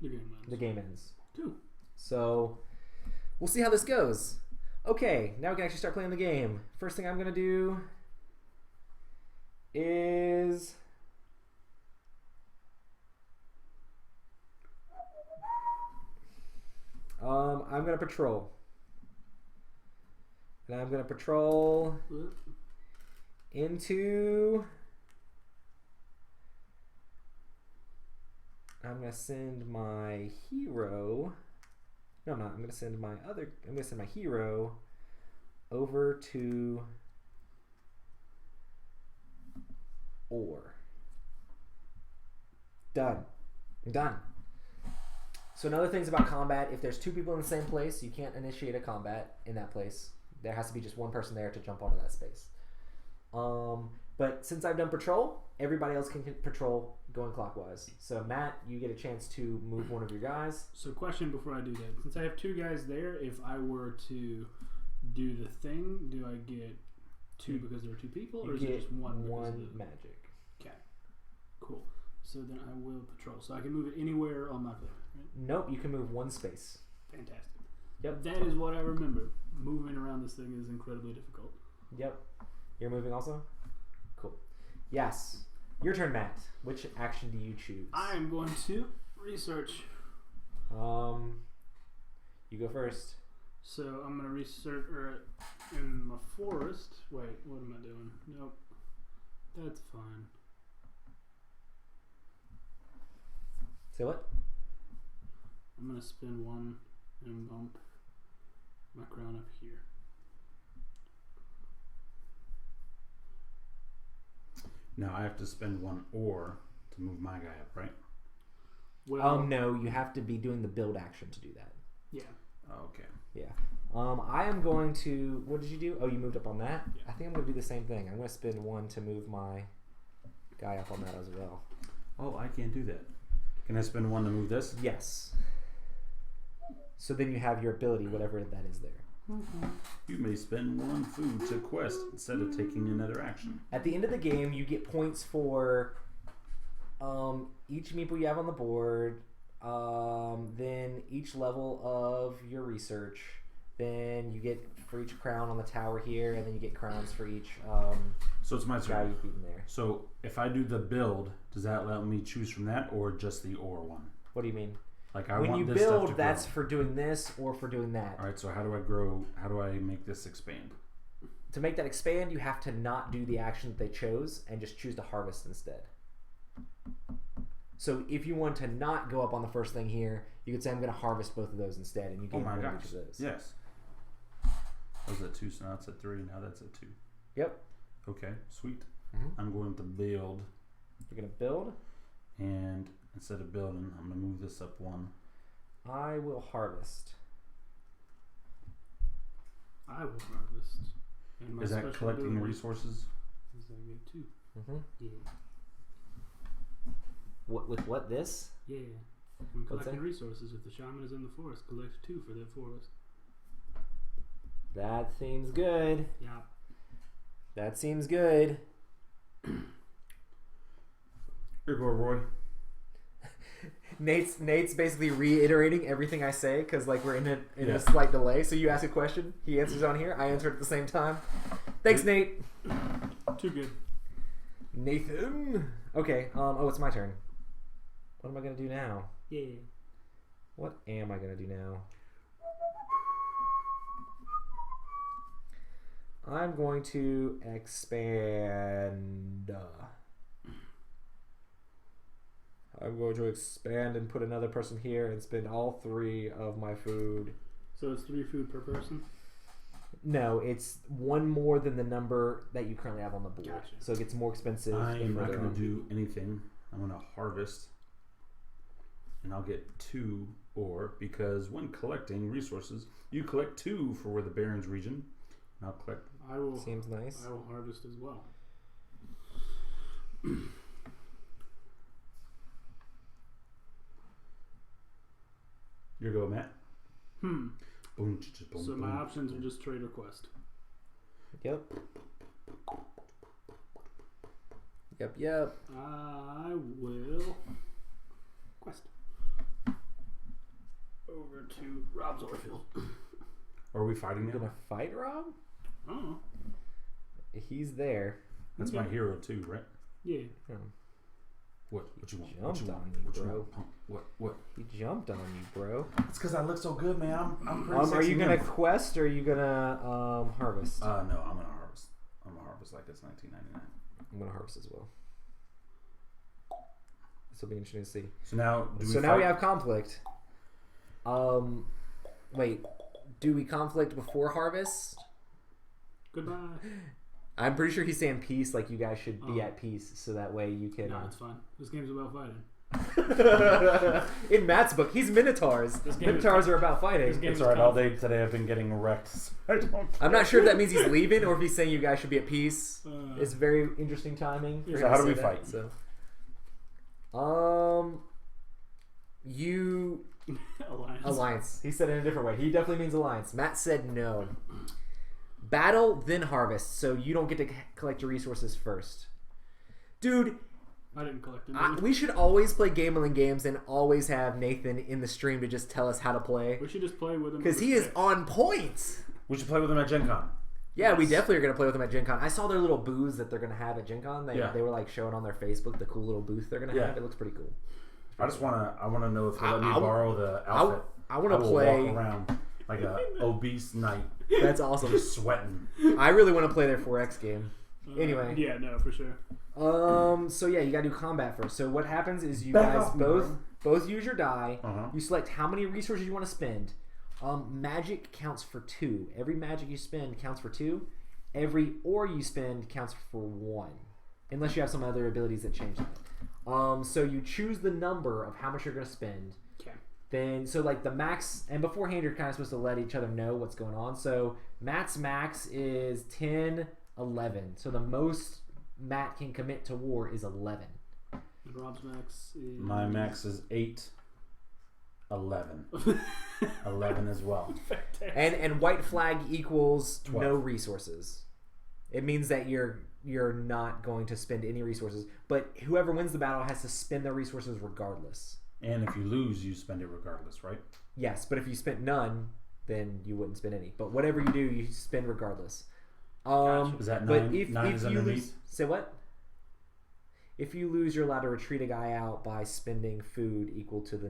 The game ends. Two. So we'll see how this goes. Okay, now we can actually start playing the game. First thing I'm going to do is... I'm going to patrol. And I'm going to patrol into... I'm going to send my hero... No, I'm not. I'm going to send my hero over to Ore. Done. I'm done. So another things about combat, if there's two people in the same place, you can't initiate a combat in that place. There has to be just one person there to jump onto that space. But since I've done patrol, everybody else can patrol going clockwise. So Matt, you get a chance to move one of your guys. So question before I do that. Since I have two guys there, if I were to do the thing, do I get two because there are two people? Or is it just one? One magic. Okay. Cool. So then I will patrol. So I can move it anywhere on my player, right? Nope, you can move one space. Fantastic. Yep. That is what I remember. Moving around this thing is incredibly difficult. Yep. You're moving also? Cool. Yes. Your turn, Matt. Which action do you choose? I am going to research. You go first. So I'm going to research in my forest. Wait, what am I doing? Nope. That's fine. Say what? I'm going to spin one and bump my crown up here. Now I have to spend one ore to move my guy up, right? Well, No, you have to be doing the build action to do that. Yeah. Oh, okay. Yeah. I am going to... What did you do? Oh, you moved up on that? Yeah. I think I'm going to do the same thing. I'm going to spend one to move my guy up on that as well. Oh, I can't do that. Can I spend one to move this? Yes. So then you have your ability, whatever that is there. You may spend one food to quest instead of taking another action. At the end of the game, you get points for each meeple you have on the board, then each level of your research, then you get for each crown on the tower here, and then you get crowns for each So it's my guy turn. you've beaten there. So if I do the build, does that let me choose from that or just the ore one? What do you mean? Like I When want you this stuff build, to that's grow. for doing this or for doing that. All right, so how do I grow? How do I make this expand? To make that expand, you have to not do the action that they chose and just choose to harvest instead. So if you want to not go up on the first thing here, you could say I'm going to harvest both of those instead, and you Oh gain my one gosh. each of those. Yes. That was at 2, so now it's at 3. Now that's at 2. Yep. Okay, sweet. Mm-hmm. I'm going to build, You're going to build. and instead of building, I'm going to move this up 1. I will harvest. I will harvest. And my Is that special collecting ability resources? is I get 2. Mm-hmm. Yeah. With what? This? Yeah. When What's collecting that? resources, if the shaman is in the forest, collect 2 for that forest. That seems good. Yeah. That seems good. Here you go, Roy. Nate's basically reiterating everything I say because like we're in a Yeah. slight delay. So you ask a question, he answers on here. I answer it at the same time. Thanks, Nate. Too good. Nathan. Okay. Oh, it's my turn. What am I gonna do now? Yeah. What am I gonna do now? I'm going to expand. I'm going to expand and put another person here and spend all 3 of my food. So it's 3 food per person? No, it's 1 more than the number that you currently have on the board. Gotcha. So it gets more expensive. I am not further going on. to do anything. I'm going to harvest, and I'll get 2 ore because when collecting resources, you collect 2 for where the Barrens region. And I'll collect. I will. Seems nice. I will harvest as well. Here you go, Matt. Boom, Boom, so my options are just trade or quest. Yep. Yep. I will quest. over to Rob's Orfield. Are we fighting You now? gonna fight Rob? Oh. He's there. That's my hero too, right? Yeah. Hmm. What you want? Jumped What you on want? you, What you bro. want? Punk? What? He jumped on you, bro. It's because I look so good, man. I'm pretty Are sexy you gonna nymph. quest or are you gonna harvest? No, I'm gonna harvest. I'm gonna harvest like it's 1999. I'm gonna harvest as well. This will be interesting to see. So now, Now we have conflict. Wait, do we conflict before harvest? Goodbye. I'm pretty sure he's saying peace, like you guys should be at peace, so that way you can. No, it's fine. This game's about fighting. In Matt's book, he's minotaurs. Minotaurs are about fighting. It's alright. All day today I've been getting wrecked. So I don't. I'm not sure if that means he's leaving or if he's saying you guys should be at peace. Uh, It's very interesting timing. for So him to how do say we that, fight? So, you alliance. He said it in a different way. He definitely means alliance. Matt said no. Battle, then harvest. So you don't get to collect your resources first. Dude, I didn't collect any. we should always play Gamelin games and always have Nathan in the stream to just tell us how to play. We should just play with him. Because he is on point. We should play with him at Gen Con. Yeah, we Yes. definitely are going to play with them at Gen Con. I saw their little booths that they're going to have at Gen Con. Yeah. They were like showing on their Facebook the cool little booth they're going to Yeah. have. It looks pretty cool. I wanna know if he'll let me I- borrow the outfit. I want to will play. walk around like a obese knight, That's awesome. just sweating. I really want to play their 4X game. Anyway. Yeah, no, for sure. So yeah, you gotta do combat first. So what happens is you Back guys off, bro. both use your die. Uh-huh. You select how many resources you want to spend. Magic counts for 2. Every magic you spend counts for 2. Every ore you spend counts for 1, unless you have some other abilities that change that. So you choose the number of how much you're gonna spend. Okay. Then so like the max, and beforehand you're kind of supposed to let each other know what's going on. So Matt's max is 10, 11. So the most Matt can commit to war is 11. And Rob's max is... My max is 8, 11. 11 as well. And white flag equals 12. no resources. It means that you're not going to spend any resources, but whoever wins the battle has to spend their resources regardless. And if you lose, you spend it regardless, right? Yes, but if you spent none, then you wouldn't spend any. But whatever you do, you spend regardless. Is that 9? But if 9 is you underneath? lose, say what? If you lose, you're allowed to retreat a guy out by spending food equal to the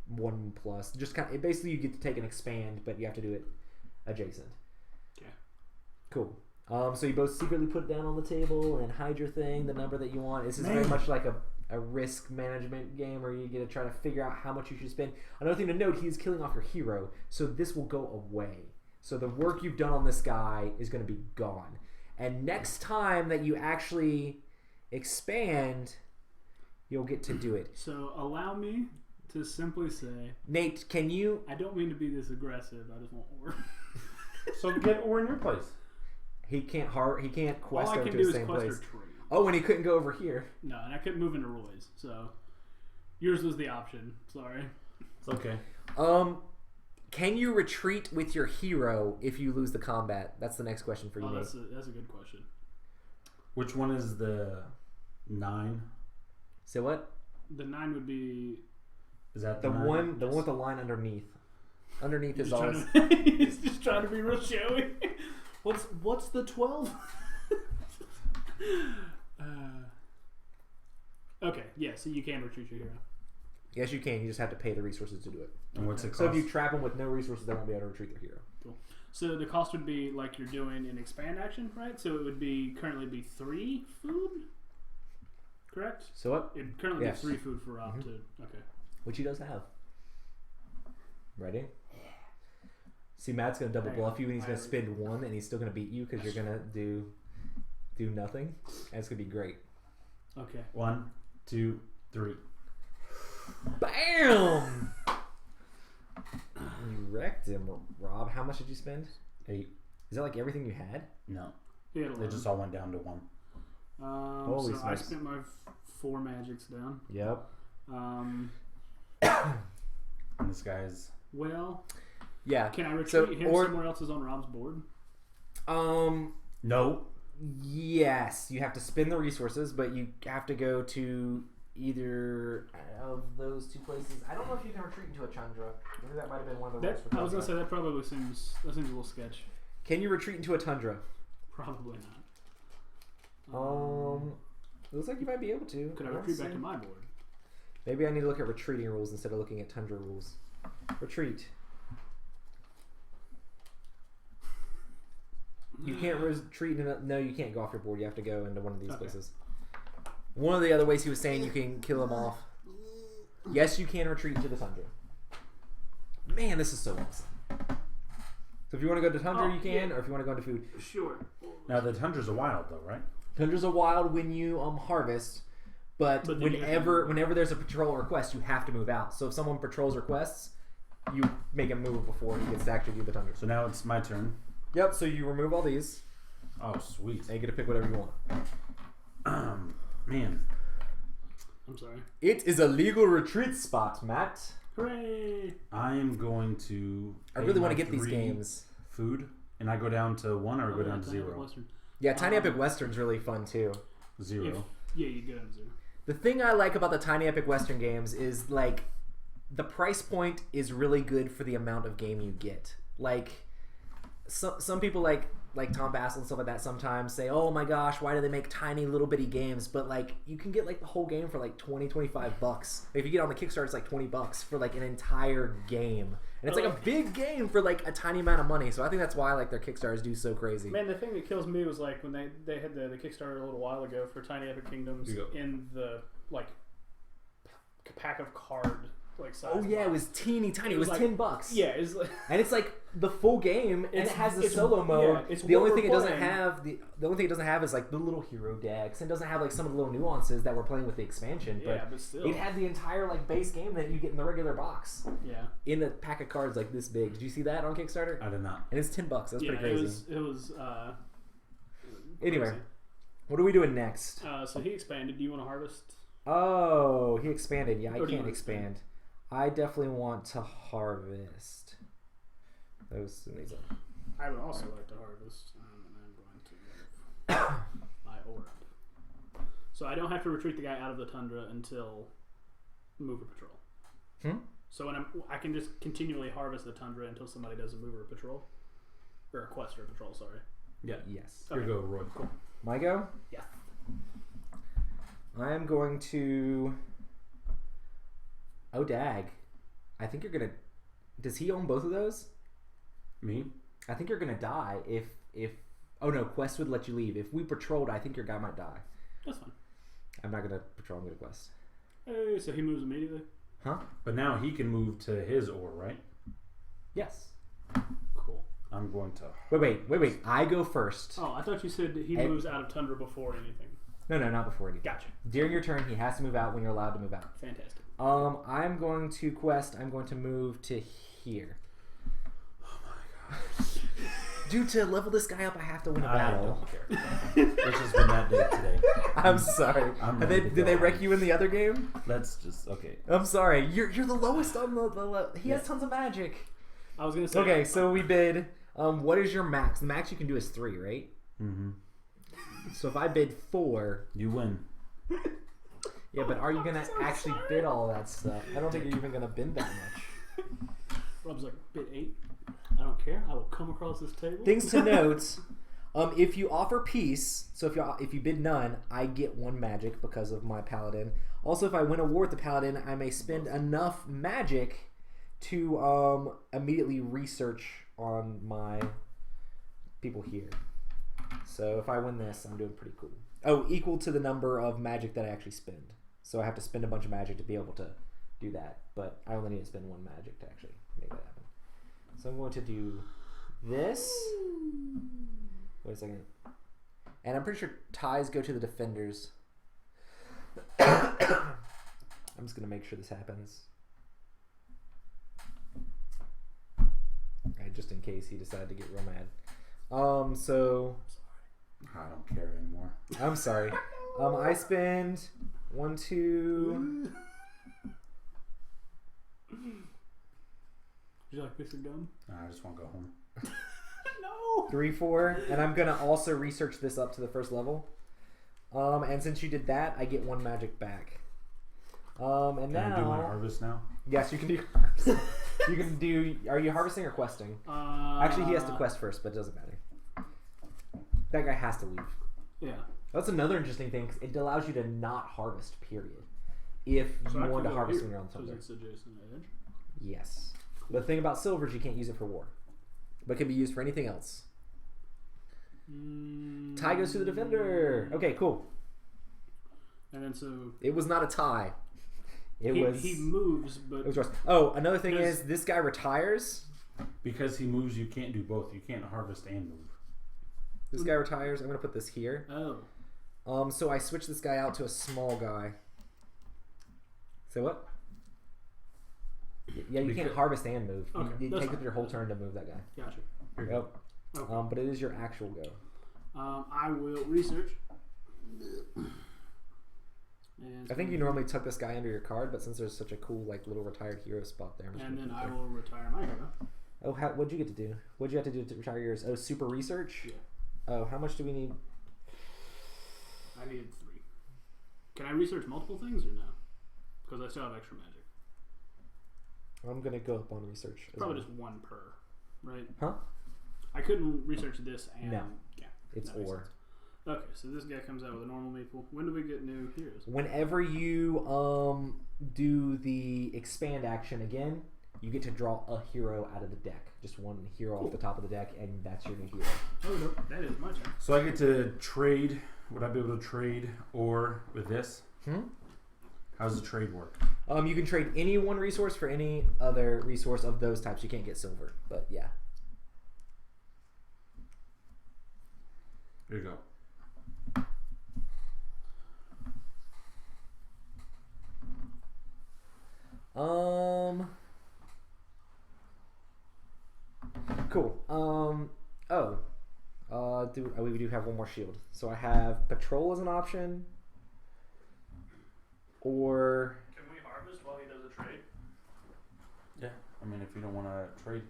1 plus. Just kind of, basically you get to take and expand, but you have to do it adjacent. Okay. Cool. So you both secretly put it down on the table and hide your thing, the number that you want. This is very Man. much like a risk management game where you get to try to figure out how much you should spend. Another thing to note, he is killing off your hero, so this will go away. So the work you've done on this guy is going to be gone. And next time that you actually expand, you'll get to do it. So allow me to simply say, Nate, can you... I don't mean to be this aggressive. I just want war. So get ore in your place. He can't quest All I over can to do the is same quest place. or trade. Oh, and he couldn't go over here. No, and I couldn't move into Roy's. So yours was the option. Sorry. It's okay. Can you retreat with your hero if you lose the combat? That's the next question for you, Oh, Nate. that's a good question. Which one is the 9? So what? The 9 would be... Is that The 9? one with the line underneath. Underneath is always... He's just trying to be real showy. What's the 12? Okay, yeah, so you can retreat your hero. Yes, you can. You just have to pay the resources to do it. And what's it cost? So if you trap them with no resources, they won't be able to retreat their hero. Cool. So the cost would be like you're doing an expand action, right? So it would be currently be 3 food, correct? So what? It'd currently Yes. be 3 food for Rob to... Okay. Which he does have. Ready? See, Matt's going to double bluff you, and he's going to spend 1, and he's still going to beat you because you're going to do nothing. And it's going to be great. Okay. 1, 2, 3. Bam! You wrecked him, Rob. How much did you spend? 8. Is that like everything you had? No. He had They 11. just all went down to 1. Holy so I smokes. spent my 4 magics down. Yep. And this guy's... Well, Yeah. can I retreat So, him or- somewhere else is on Rob's board? No. Yes. You have to spend the resources, but you have to go to either of those two places. I don't know if you can retreat into a tundra. Maybe that might have been one of the rules. I was gonna say that probably seems a little sketch. Can you retreat into a tundra? Probably not. Looks like you might be able to. Could I retreat back to my board? Maybe I need to look at retreating rules instead of looking at tundra rules. Retreat. You can't retreat in a... No, you can't go off your board. You have to go into one of these places. One of the other ways he was saying you can kill him off. Yes, you can retreat into the tundra. Man, this is so awesome. So if you want to go to tundra, you can, or if you want to go into food. Sure. Now the tundra's a wild though, right? Tundra's a wild when you harvest, but whenever there's a patrol request, you have to move out. So if someone patrols requests, you make him move before he gets to actually do the tundra. So now it's my turn. Yep. So you remove all these. Oh, sweet. And you get to pick whatever you want. Man. I'm sorry. It is a legal retreat spot, Matt. Hooray! I am going to. I really want to get these games. Food, and I go down to 1 or go down to 0. Yeah, Tiny Epic Western's really fun too. 0. You go down to 0. The thing I like about the Tiny Epic Western games is like the price point is really good for the amount of game you get. Like some people like Tom Bassel and stuff like that sometimes say, oh my gosh, why do they make tiny little bitty games? But like you can get like the whole game for like $20-$25. If you get on the Kickstarter, it's like $20 for like an entire game. And it's like a big game for like a tiny amount of money. So I think that's why like their Kickstarters do so crazy. Man, the thing that kills me was like when they had the Kickstarter a little while ago for Tiny Epic Kingdoms in the like pack of card like size. Oh yeah, box. It was teeny tiny. It was like, $10. Yeah, it's like, and it's like the full game, and it has the solo mode. Yeah, the only thing it doesn't have the only thing it doesn't have is like the little hero decks, and it doesn't have like some of the little nuances that we're playing with the expansion. But still, it had the entire like base game that you get in the regular box. Yeah, in a pack of cards like this big. Did you see that on Kickstarter? I did not. And it's $10. That's pretty crazy. It was. Anyway, what are we doing next? So he expanded. Do you want to harvest? Oh, he expanded. Yeah, I can't expand. I definitely want to harvest. Those these are. I would also like to harvest, and I'm going to my orb. So I don't have to retreat the guy out of the tundra until mover patrol. So when I can just continually harvest the tundra until somebody does a mover patrol, or a quest or a patrol. Sorry. Yeah. Yes. Here you go, Roy. Cool. My go. Yeah. I am going to. Oh, dag. I think you're going to... Does he own both of those? Me? I think you're going to die if... Oh, no. Quest would let you leave. If we patrolled, I think your guy might die. That's fine. I'm not going to patrol. I'm going to quest. Hey, so he moves immediately? Huh? But now he can move to his ore, right? Yes. Cool. I'm going to... Wait. I go first. Oh, I thought you said he moves out of tundra before anything. No, not before anything. Gotcha. During your turn, he has to move out when you're allowed to move out. Fantastic. I'm going to quest. I'm going to move to here. Oh my gosh. Dude, to level this guy up, I have to win a battle. I don't care. It's just been that day today. I'm sorry. Did they wreck you in the other game? That's just okay. I'm sorry. You're the lowest on the he has tons of magic. I was gonna say. Okay, so we bid. What is your max? The max you can do is 3, right? Mm-hmm. So if I bid 4, you win. Yeah, but are you gonna actually bid all that stuff? I don't think you're even gonna bid that much. Rob's like, bid 8. I don't care. I will come across this table. Things to note: if you offer peace, so if you bid none, I get 1 magic because of my paladin. Also, if I win a war with the paladin, I may spend enough magic to immediately research on my people here. So if I win this, I'm doing pretty cool. Oh, equal to the number of magic that I actually spend. So I have to spend a bunch of magic to be able to do that. But I only need to spend 1 magic to actually make that happen. So I'm going to do this. Wait a second. And I'm pretty sure ties go to the defenders. I'm just going to make sure this happens. Okay, just in case he decided to get real mad. So... I don't care anymore. I'm sorry. I spend 1, 2... Would you like this gum? I just want to go home. No! 3, 4, and I'm gonna also research this up to the first level. And since you did that, I get 1 magic back. And Can I do my now, harvest now? yes, you can do. You can do. Are you harvesting or questing? Actually, he has to quest first, but it doesn't matter. That guy has to leave. Yeah. That's another interesting thing. 'Cause it allows you to not harvest. Period. If So you I want can to go harvest here, when you're on because Thunder. it's adjacent edge. Yes. The thing about silver is you can't use it for war, but it can be used for anything else. Tie goes to the defender. Okay, cool. And then so It was not a tie. He moves, but It was yours. Oh, another thing There's- is this guy retires. Because he moves, you can't do both. You can't harvest and move. This guy retires. I'm gonna put this here. oh, So I switch this guy out to a small guy. Say what? Yeah, you can't harvest and move. Okay, You that's take up fine. your whole turn to move that guy. gotcha. Yep. Okay. But it is your actual go. I will research. And I think you normally tuck this guy under your card, but since there's such a cool like little retired hero spot there, I'm just And gonna then keep I it will retire my hero. there. Oh, what'd you get to do? What'd you have to do to retire yours? Oh, super research. Yeah. Oh, how much do we need? I needed 3. Can I research multiple things or no? Because I still have extra magic. I'm gonna go up on research. as Probably well. just 1 per, right? Huh? I couldn't research this and No. yeah. It's that makes or. sense. Okay, so this guy comes out with a normal maple. When do we get new heroes? Whenever you do the expand action again, you get to draw a hero out of the deck. Just one hero off the top of the deck, and that's your new hero. Oh no, that is my turn. So I get to trade. Would I be able to trade or with this? How does the trade work? You can trade any one resource for any other resource of those types. You can't get silver, but yeah. Here you go. Cool. We do have one more shield. So I have patrol as an option, or Can we harvest while he does a trade? Yeah. I mean, if you don't want to trade.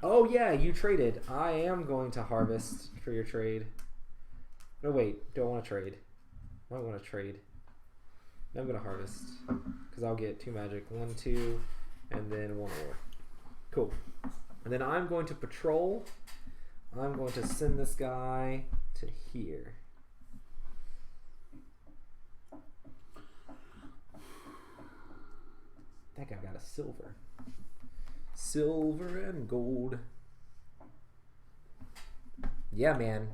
oh yeah, you traded. I am going to harvest for your trade. No wait, don't want to trade. I want to trade. No, I'm gonna harvest because I'll get 2 magic, 1, 2, and then 1 more. Cool. And then I'm going to patrol. I'm going to send this guy to here. That guy got a silver. Silver and gold. Yeah, man.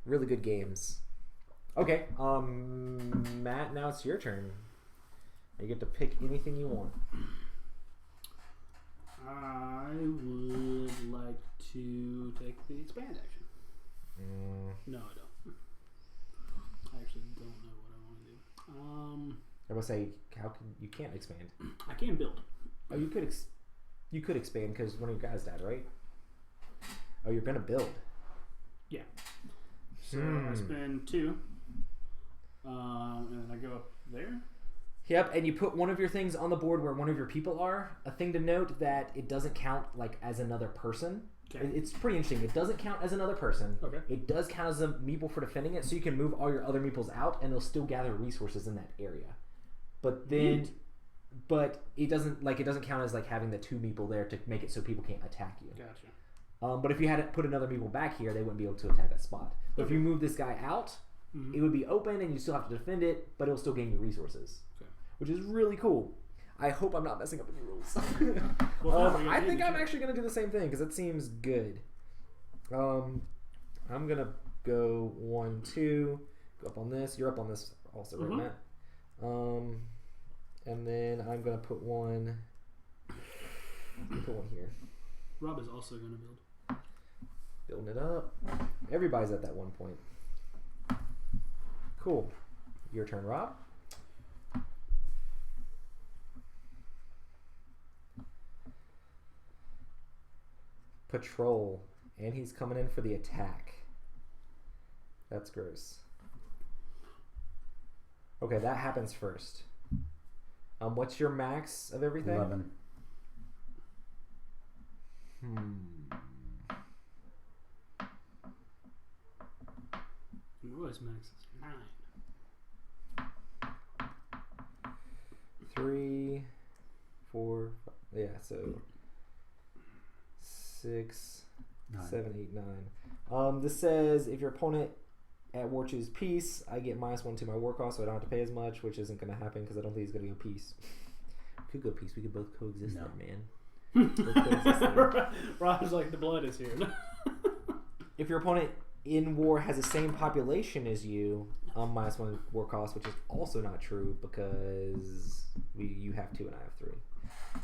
Really good games. Okay, Matt, now it's your turn. You get to pick anything you want. I would like to take the expand action. No, I don't. I actually don't know what I want to do. I would say, how can you can't expand? I can build. Oh, you could expand because one of your guys died, right? Oh, you're gonna build. Yeah. So I spend 2, and then I go up there. Yep, and you put one of your things on the board where one of your people are. A thing to note that it doesn't count like as another person. Okay. It's pretty interesting. It doesn't count as another person. Okay. It does count as a meeple for defending it, so you can move all your other meeples out, and they'll still gather resources in that area. But then, Neat. but it doesn't count as like having the 2 meeple there to make it so people can't attack you. Gotcha. But if you had to put another meeple back here, they wouldn't be able to attack that spot. But if Okay. you move this guy out, it would be open, and you still have to defend it, but it'll still gain you resources. Okay. Which is really cool. I hope I'm not messing up any rules. Well, no, I think I'm actually going to do the same thing because it seems good. I'm going to go 1, 2, go up on this. You're up on this also, right, Matt? And then I'm going to put one here. Rob is also going to build. Building it up. Everybody's at that one point. Cool. Your turn, Rob. Patrol, and he's coming in for the attack. That's gross. Okay, that happens first. What's your max of everything? 11. Roy's max is 9. 3, 4, 5, yeah, so 6, 7, 8, 9. This says if your opponent at war chooses peace, I get -1 to my war cost, so I don't have to pay as much, which isn't going to happen because I don't think he's going to go peace. Could go peace. We could both coexist there, man. Rob's like, the blood is here. If your opponent in war has the same population as you, -1 war cost, which is also not true because you have 2 and I have 3.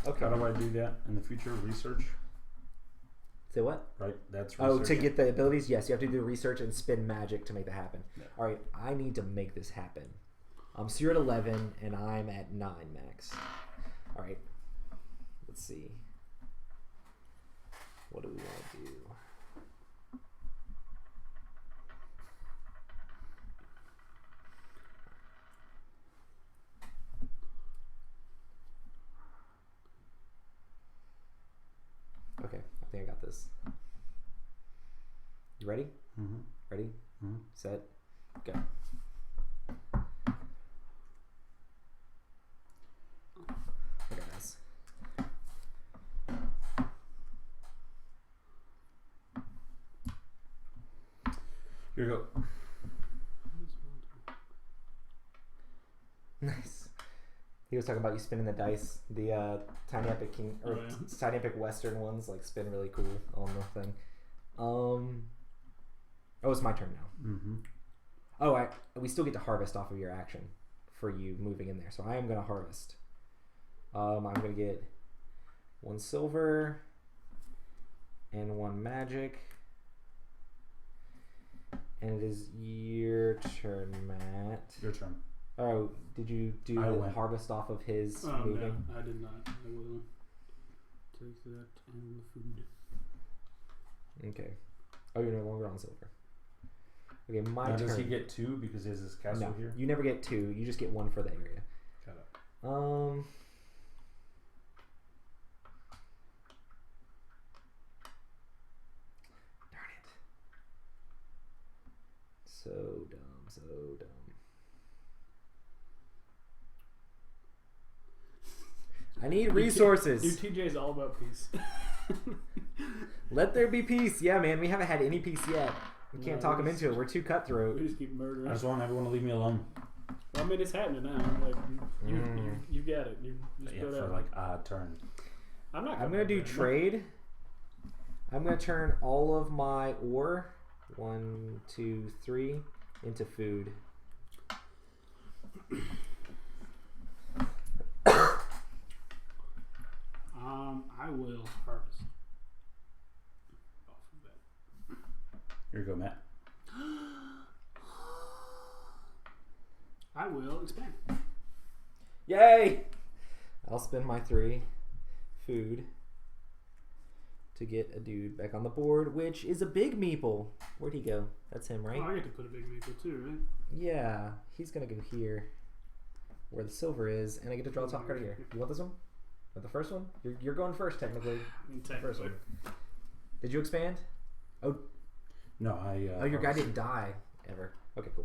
Okay. How do I do that in the future? Research? Say what? Right, that's Oh, research. to get the abilities? Yes, you have to do research and spin magic to make that happen. Yeah. All right, I need to make this happen. So you're at 11 and I'm at 9 max. All right, let's see. What do we want to do? Okay, I think I got this. You ready? Mm-hmm. Ready? Mm-hmm. Set? Go. Look at this. Here you go. Nice. He was talking about you spinning the dice, the Tiny Epic King or Tiny Epic Western ones, like spin really cool on the thing. Oh, it's my turn now. Mm-hmm. Oh, we still get to harvest off of your action for you moving in there. So I am going to harvest. I'm going to get 1 silver and 1 magic. And it is your turn, Matt. Your turn. Oh, did you do the harvest off of his moving? No, I did not. I will take that and the food. Okay. Oh, you're no longer on silver. Okay, my now, turn. does he get 2 because he has his castle No, here? you never get 2. You just get 1 for the area. Got it. Darn it. So dumb, so dumb. I need resources. Dude, TJ's all about peace. Let there be peace. Yeah, man, we haven't had any peace yet. We can't talk him into it. We're too cutthroat. We just keep murdering. I just want everyone to leave me alone. Well, I mean, it's happening now. Like you got it. You just Yeah, go for down. like a turn. I'm gonna do trade. I'm gonna turn all of my ore, 1, 2, 3, into food. I will harvest off of that. Here you go, Matt. I will expand. Yay! I'll spend my 3 food to get a dude back on the board, which is a big meeple. Where'd he go? That's him, right? Oh, I get to put a big maple too, right? Yeah, he's gonna go here, where the silver is, and I get to draw a top card here. You want this one? Or the first one? You're going first, technically. First one. Did you expand? Oh, No, I. oh, your guy didn't die ever. Okay, cool.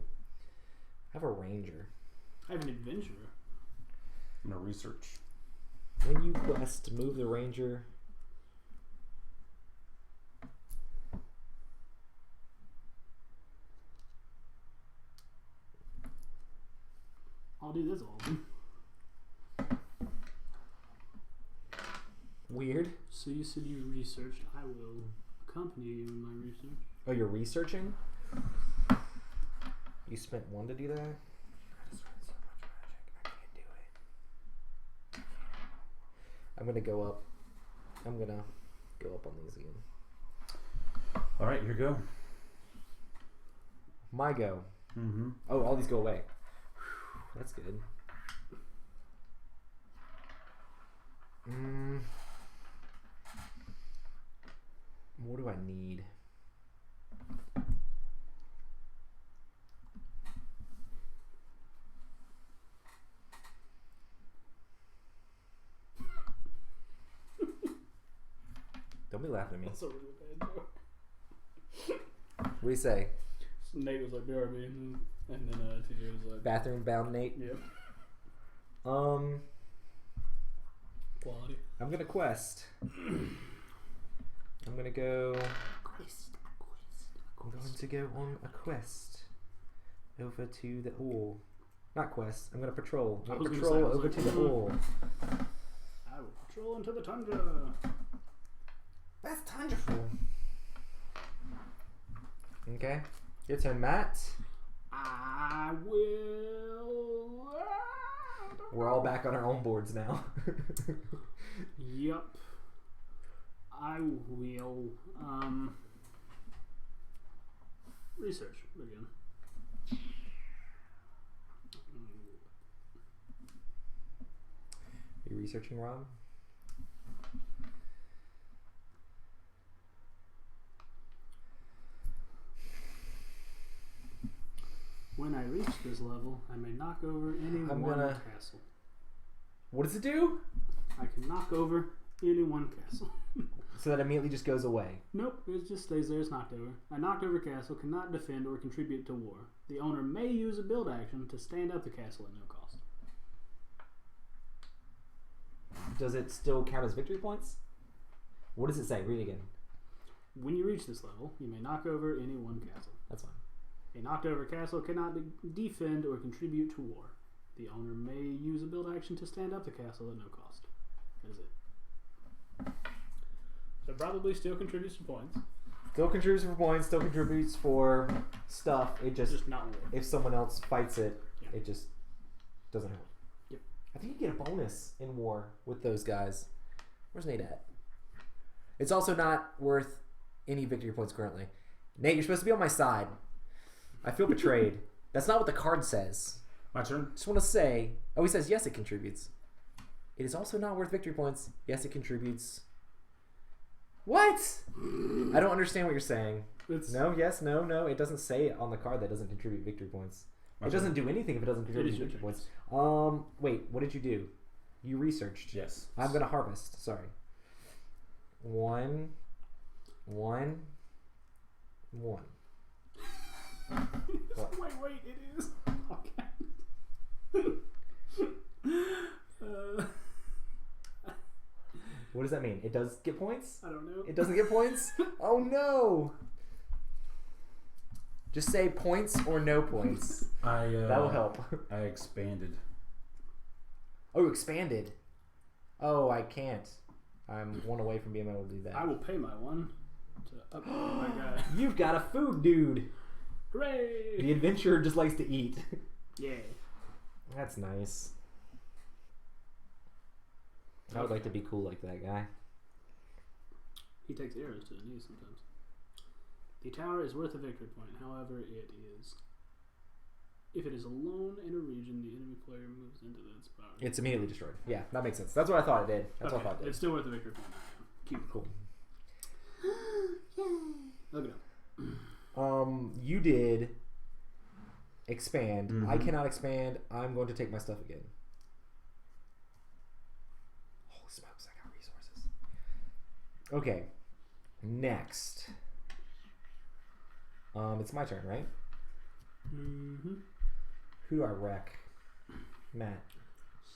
I have a ranger. I have an adventurer. I'm gonna research. When you quest, move the ranger. I'll do this all. Weird. So you said you researched. I will accompany you in my research. Oh, you're researching? You spent 1 to do that? I just read so much magic. I can't do it. I'm gonna go up. I'm gonna go up on these again. All right, here you go. My go. Mm-hmm. Oh, all these go away. Whew, that's good. What do I need? Don't be laughing at me. That's a really bad joke. What do you say? So Nate was like BRB, and then TJ was like Bathroom bound Nate? Yep. quality. I'm gonna quest. I'm gonna go. I'm going to go on a quest over to the ore. Not quest. I'm gonna patrol. I'm gonna patrol over to the ore. I will patrol into the tundra. That's tundra. Okay. Your turn, Matt. I will. We're all back on our own boards now. Yup. I will research again. Are you researching, Rob? When I reach this level, I may knock over any castle. What does it do? I can knock over any one castle. So that immediately just goes away. Nope, it just stays there. It's knocked over. A knocked over castle cannot defend or contribute to war. The owner may use a build action to stand up the castle at no cost. Does it still count as victory points? What does it say? Read it again. When you reach this level, you may knock over any one castle. That's fine. A knocked over castle cannot defend or contribute to war. The owner may use a build action to stand up the castle at no cost. That is it. So it probably still contributes to points. Still contributes for points, still contributes for stuff. It just not war. If someone else fights it, Yeah. it just doesn't help. Yep. I think you get a bonus in war with those guys. Where's Nate at? It's also not worth any victory points currently. Nate, you're supposed to be on my side. I feel betrayed. That's not what the card says. My turn. Just want to say, oh, he says yes, it contributes. It is also not worth victory points. Yes, it contributes. What? I don't understand what you're saying. No, yes, no, no. It doesn't say on the card that doesn't contribute victory points. It doesn't do anything if it doesn't contribute victory points. Wait, what did you do? You researched. Yes. I'm gonna harvest. Sorry. One. Wait, it is. Okay. What does that mean? It does get points? I don't know. It doesn't get points? Oh no! Just say points or no points. That will help. I expanded. Oh, you expanded. Oh, I can't. I'm one away from being able to do that. I will pay my one to upgrade my guy. You've got a food dude. Hooray! The adventurer just likes to eat. Yeah. That's nice. I would like to be cool like that guy. He takes arrows to the knee sometimes. The tower is worth a victory point. However, if it is alone in a region, the enemy player moves into its power. It's immediately destroyed. Yeah, that makes sense. That's what I thought it did. That's what I thought it did. It's still worth a victory point. Keep it Cool. Okay. You did expand. Mm-hmm. I cannot expand. I'm going to take my stuff again. Holy smokes, I got resources. Okay. Next. It's my turn, right? Mm-hmm. Who do I wreck? Matt.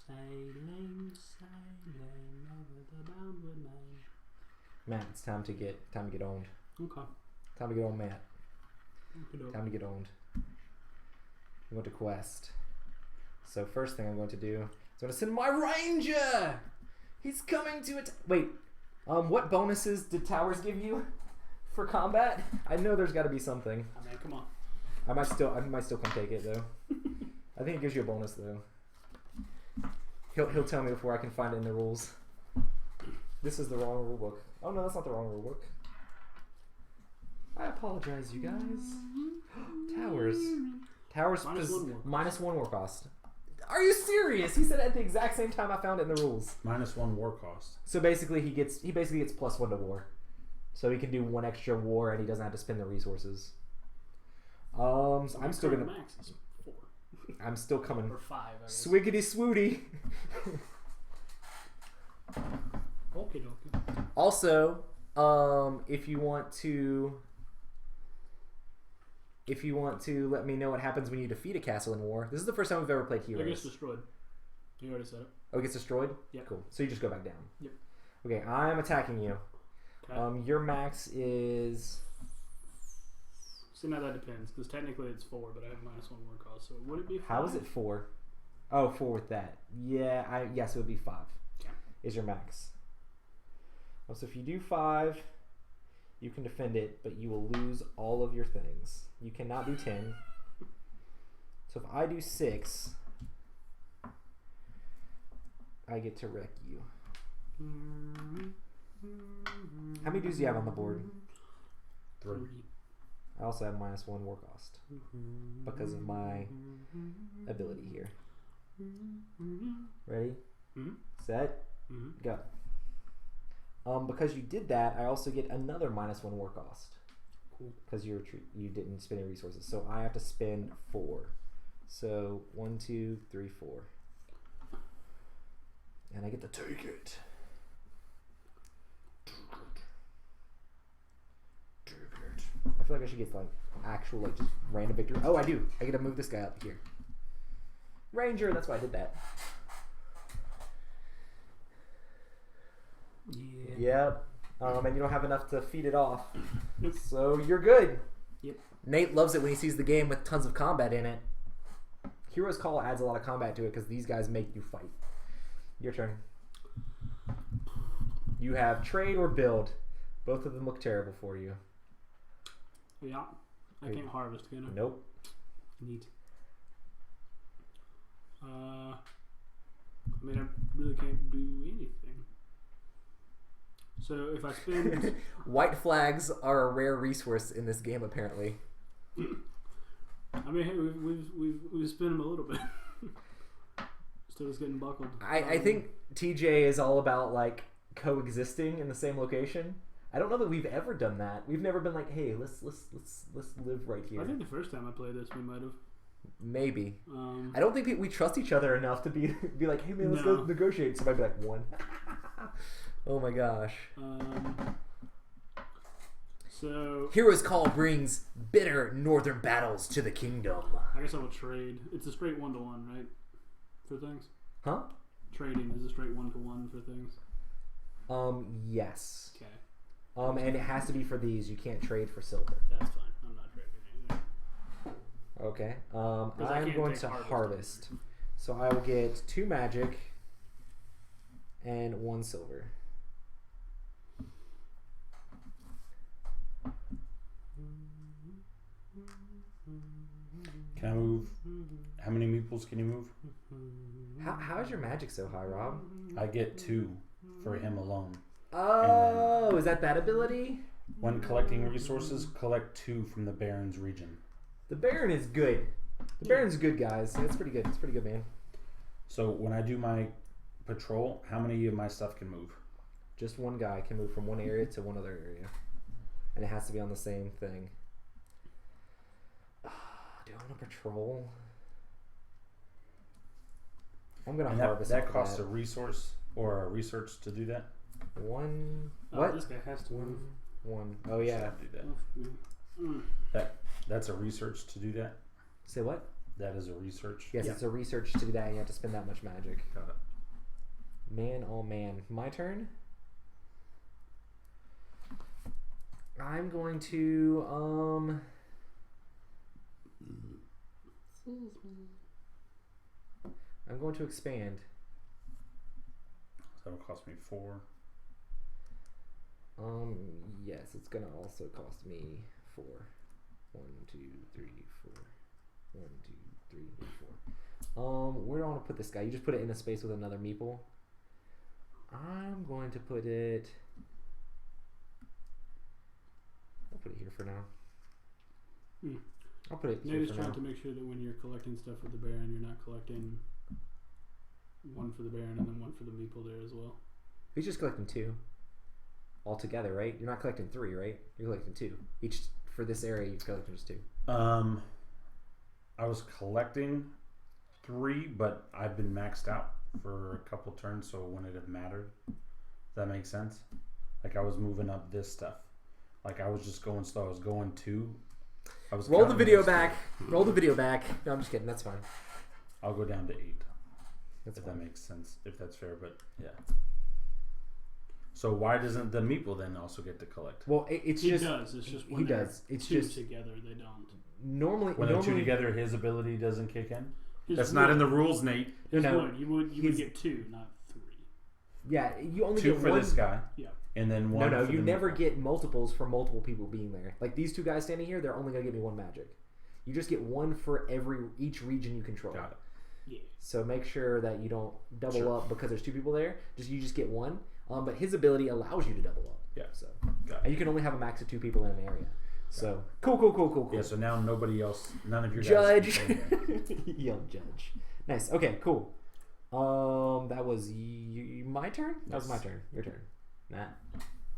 Sailing over the boundary main. Matt, it's time to get owned. Okay. Time to get owned, Matt. Okay. Time to get owned. I'm going to quest. So first thing I'm going to do is I'm going to send my ranger. He's coming to it. Wait. What bonuses did towers give you for combat? I know there's got to be something. I mean, come on. I might still come take it though. I think it gives you a bonus though. He'll tell me before I can find it in the rules. This is the wrong rule book. Oh no, that's not the wrong rule book. I apologize, you guys. Towers. Minus one war cost. Are you serious? He said it at the exact same time I found it in the rules. -1 war cost. So basically, he basically gets +1 to war. So he can do 1 extra war, and he doesn't have to spend the resources. So I'm still gonna. Max is 4 I'm still coming. or 5. I guess. Swiggity swooty. Okay. Also, if you want to let me know what happens when you defeat a castle in war. This is the first time we've ever played It gets Heroes. destroyed. You already said it. Oh, it gets destroyed? Yep. Cool. So you just go back down. Yep. Okay, I'm attacking you. Okay. Your max is... See, now that depends, because technically it's 4, but I have -1 war cost, so would it be 5? How is it 4? Oh, 4 with that. Yeah, yes, it would be 5. Okay. Is your max. Oh, so if you do 5, you can defend it, but you will lose all of your things. You cannot do 10. So if I do 6, I get to wreck you. How many dudes do you have on the board? 3. I also have -1 war cost because of my ability here. Ready? Set? Go. Because you did that, I also get another -1 war cost. Cool. Because you didn't spend any resources, so I have to spend 4. So 1, 2, 3, 4, and I get to take it. I feel like I should get like actual like just random victory. Oh, I do. I get to move this guy up here. Ranger. That's why I did that. Yeah. Yep. And you don't have enough to feed it off. So you're good. Yep. Nate loves it when he sees the game with tons of combat in it. Hero's Call adds a lot of combat to it because these guys make you fight. Your turn. You have trade or build. Both of them look terrible for you. Yeah. I can't harvest, can I? Nope. Neat. I mean, I really can't do anything. So if I spend... White flags are a rare resource in this game, apparently. I mean, hey, we've spent them a little bit. Still just getting buckled. I think TJ is all about like coexisting in the same location. I don't know that we've ever done that. We've never been like, hey, let's live right here. I think the first time I played this, we might have. Maybe. I don't think we trust each other enough to be like, hey man, let's go negotiate. Somebody be like 1. Oh my gosh. So Hero's Call brings bitter northern battles to the kingdom. I guess I will trade. It's a straight 1-to-1, right? For things. Huh? Trading is a straight 1-to-1 for things. Yes. Okay. And it has to be for these. You can't trade for silver. That's fine. I'm not trading anything. Okay. I I'm can't going take to harvest. harvest. So I will get 2 magic and 1 silver. Can I move? How many meeples can you move? How is your magic so high, Rob? I get 2 for him alone. Oh, is that ability? When collecting resources, collect 2 from the Baron's region. The Baron is good. The Baron's good, guys. It's pretty good. It's pretty good, man. So when I do my patrol, how many of my stuff can move? Just one guy can move from one area to one other area. And it has to be on the same thing. Do I want to patrol? I'm going to harvest that costs a resource or a research to do that? 1. Oh, What? this guy has to move. 1. Oh, yeah. Do that. That's a research to do that? Say what? That is a research? Yes, Yeah. it's a research to do that. And you have to spend that much magic. Got it. Man, oh man. My turn? I'm going to, I'm going to expand. So that'll cost me 4. Yes, it's gonna also cost me 4. 1, 2, 3, 4. 1, 2, 3, 4. Where do I want to put this guy? You just put it in a space with another meeple. I'm going to put it. I'll put it here for now. I'll put it here Nate's for trying now. to make sure that when you're collecting stuff with the Baron, you're not collecting 1 for the Baron and then 1 for the meeple there as well. He's just collecting 2 altogether, right? You're not collecting 3, right? You're collecting 2 each for this area. You're collecting just 2. I was collecting 3, but I've been maxed out for a couple turns, so it wouldn't have mattered. Does that make sense? Like I was moving up this stuff. Like I was just going slow. I was going 2. I was Roll the counting video this back. stuff. Roll the video back. No, I'm just kidding. That's fine. I'll go down to 8. That's if fine. that makes sense, if that's fair, but yeah. So why doesn't the meeple then also get to collect? Well, it's He just does. It's just he when they're does. It's two just together, they don't. normally When they're two together, his ability doesn't kick in. His That's would. not in the rules, Nate. His No, would. You would his- get 2, not 3. Yeah, you only Two get for one. this guy. Yeah. And then No, one. no, for you the never meeple. get multiples for multiple people being there. Like these two guys standing here, they're only gonna give me 1 magic. You just get 1 for each region you control. Got it. Yeah. So make sure that you don't double Sure. up because there's 2 people there. You just get 1. But his ability allows you to double up. Yeah. So Got it. and you can only have a max of 2 people in an area. So cool. Yeah. So now nobody else, none of your Judge, guys. can young judge. Nice. Okay, cool. That was my turn. That was my Yes. turn. Your turn. Matt.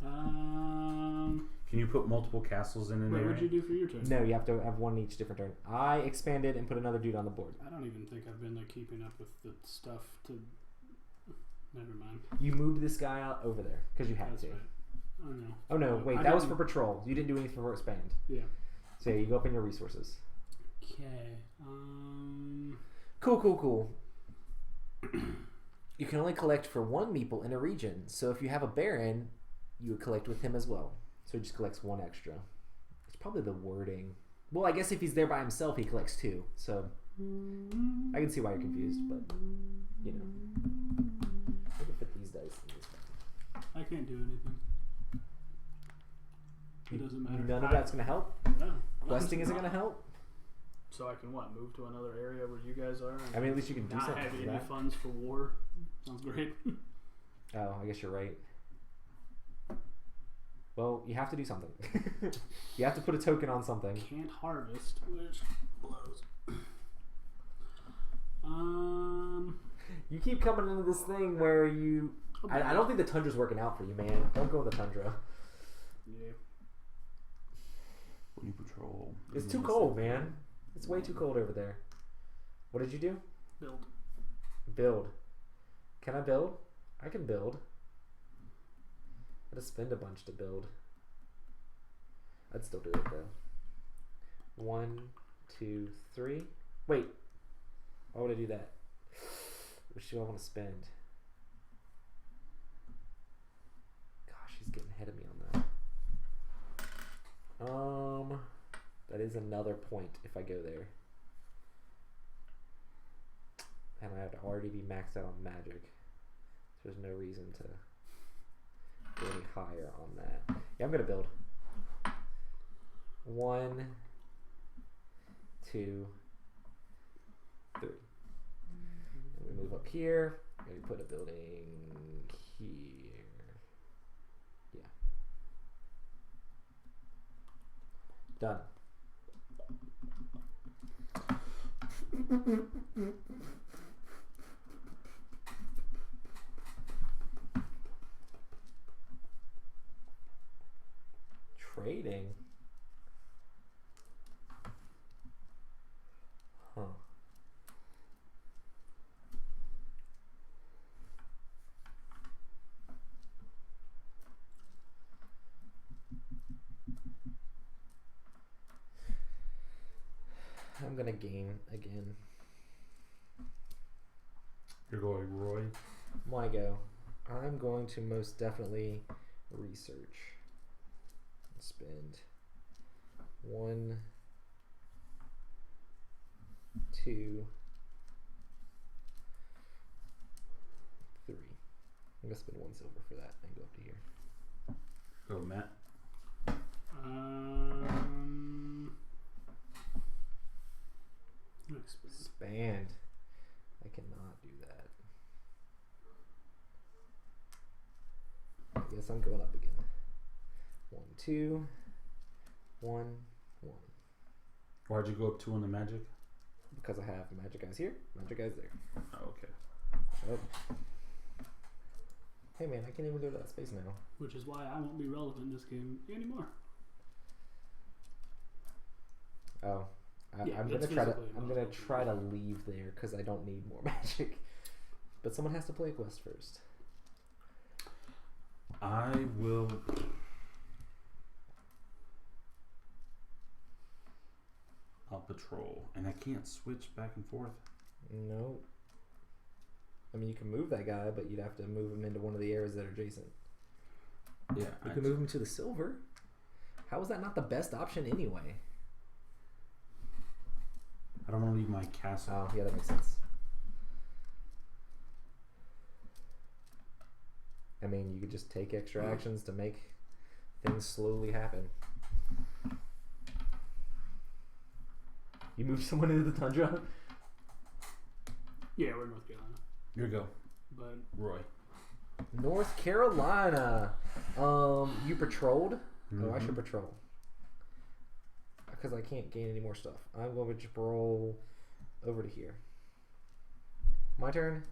Can you put multiple castles in an What area? would you do for your turn? No, you have to have 1 each different turn. I expanded and put another dude on the board. I don't even think I've been like keeping up with the stuff to. Never mind. You moved this guy out over there because you had That's to. right. Oh no. Oh no, No, wait, I that was for didn't- patrol. You didn't do anything for expand. Yeah. So yeah, you go up in your resources. Okay. Cool. You can only collect for 1 meeple in a region. So if you have a baron, you would collect with him as well. So he just collects 1 extra. It's probably the wording. Well, I guess if he's there by himself, he collects 2. So I can see why you're confused, but you know, I can fit these dice in this one. I can't do anything. It doesn't matter. None of that's gonna help. No. Questing isn't gonna help. So I can move to another area where you guys are? And I mean, at least you can do not something. have for any that. funds for war. Sounds great. Oh, I guess you're right. Well, you have to do something. You have to put a token on something. Can't harvest, which blows. You keep coming into this thing where you. I don't think the tundra's working out for you, man. Don't go with the tundra. Yeah. When you patrol. It's too cold, man. It's way too cold over there. What did you do? Build. Build. Can I build? I can build. I had to spend a bunch to build. I'd still do it though. 1, 2, 3. Wait. Why would I do that? Which do I want to spend? Gosh, he's getting ahead of me on that. That is another point if I go there. And I have to already be maxed out on magic. So there's no reason to go any higher on that. Yeah, I'm gonna build. 1, 2, 3. And we move up here. Maybe put a building here. Yeah. Done. Trading? Huh. I'm gonna game again. You're going Roy. Why go? I'm going to most definitely research. Spend 1, 2, 3. I'm gonna spend 1 silver for that and go up to here. Go, Matt. Expand. I cannot do that. I guess I'm going up again. 1, 2, 1, 1. Why'd you go up 2 on the magic? Because I have magic guys here, magic guys there. Oh, okay. Oh. Hey man, I can't even go to that space now. Which is why I won't be relevant in this game anymore. Oh, Yeah, I'm it's gonna try to. physically I'm gonna impossible. try to leave there because I don't need more magic. But someone has to play a quest first. I will. I'll patrol, and I can't switch back and forth. No. I mean, you can move that guy, but you'd have to move him into one of the areas that are adjacent. Yeah. You can move him to the silver. How is that not the best option anyway? I don't want to leave my castle. Oh, yeah, that makes sense. I mean, you could just take extra actions to make things slowly happen. You move someone into the tundra? Yeah, we're in North Carolina. Here you go, But Roy. North Carolina. You patrolled? Mm-hmm. Oh, I should patrol. Because I can't gain any more stuff. I'm going to patrol over to here. My turn?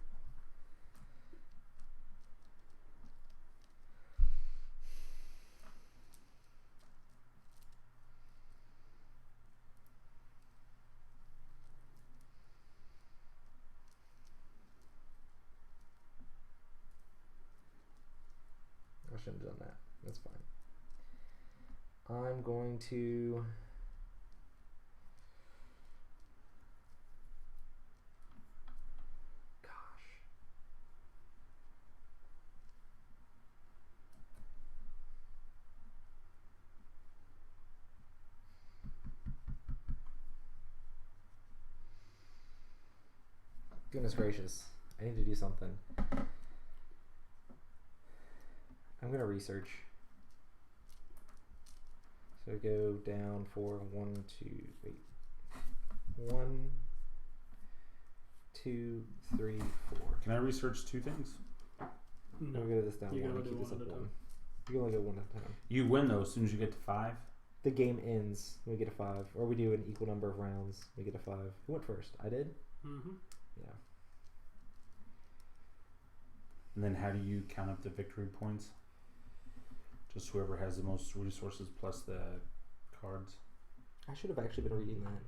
I shouldn't have done that. That's fine. I'm going to... Gosh. Goodness gracious. I need to do something. I'm going to research. So go down for 1, 2, 3, 4. Can I research 2 things? no. We'll go this down You 1 gotta and do keep this one up at a 1. time. You can only go 1 at a time. You win though as soon as you get to 5. The game ends. We get a 5. Or we do an equal number of rounds. We get a 5. Who went first? I did? Mm-hmm. Yeah. And then how do you count up the victory points? Just whoever has the most resources plus the cards. I should have actually been reading that.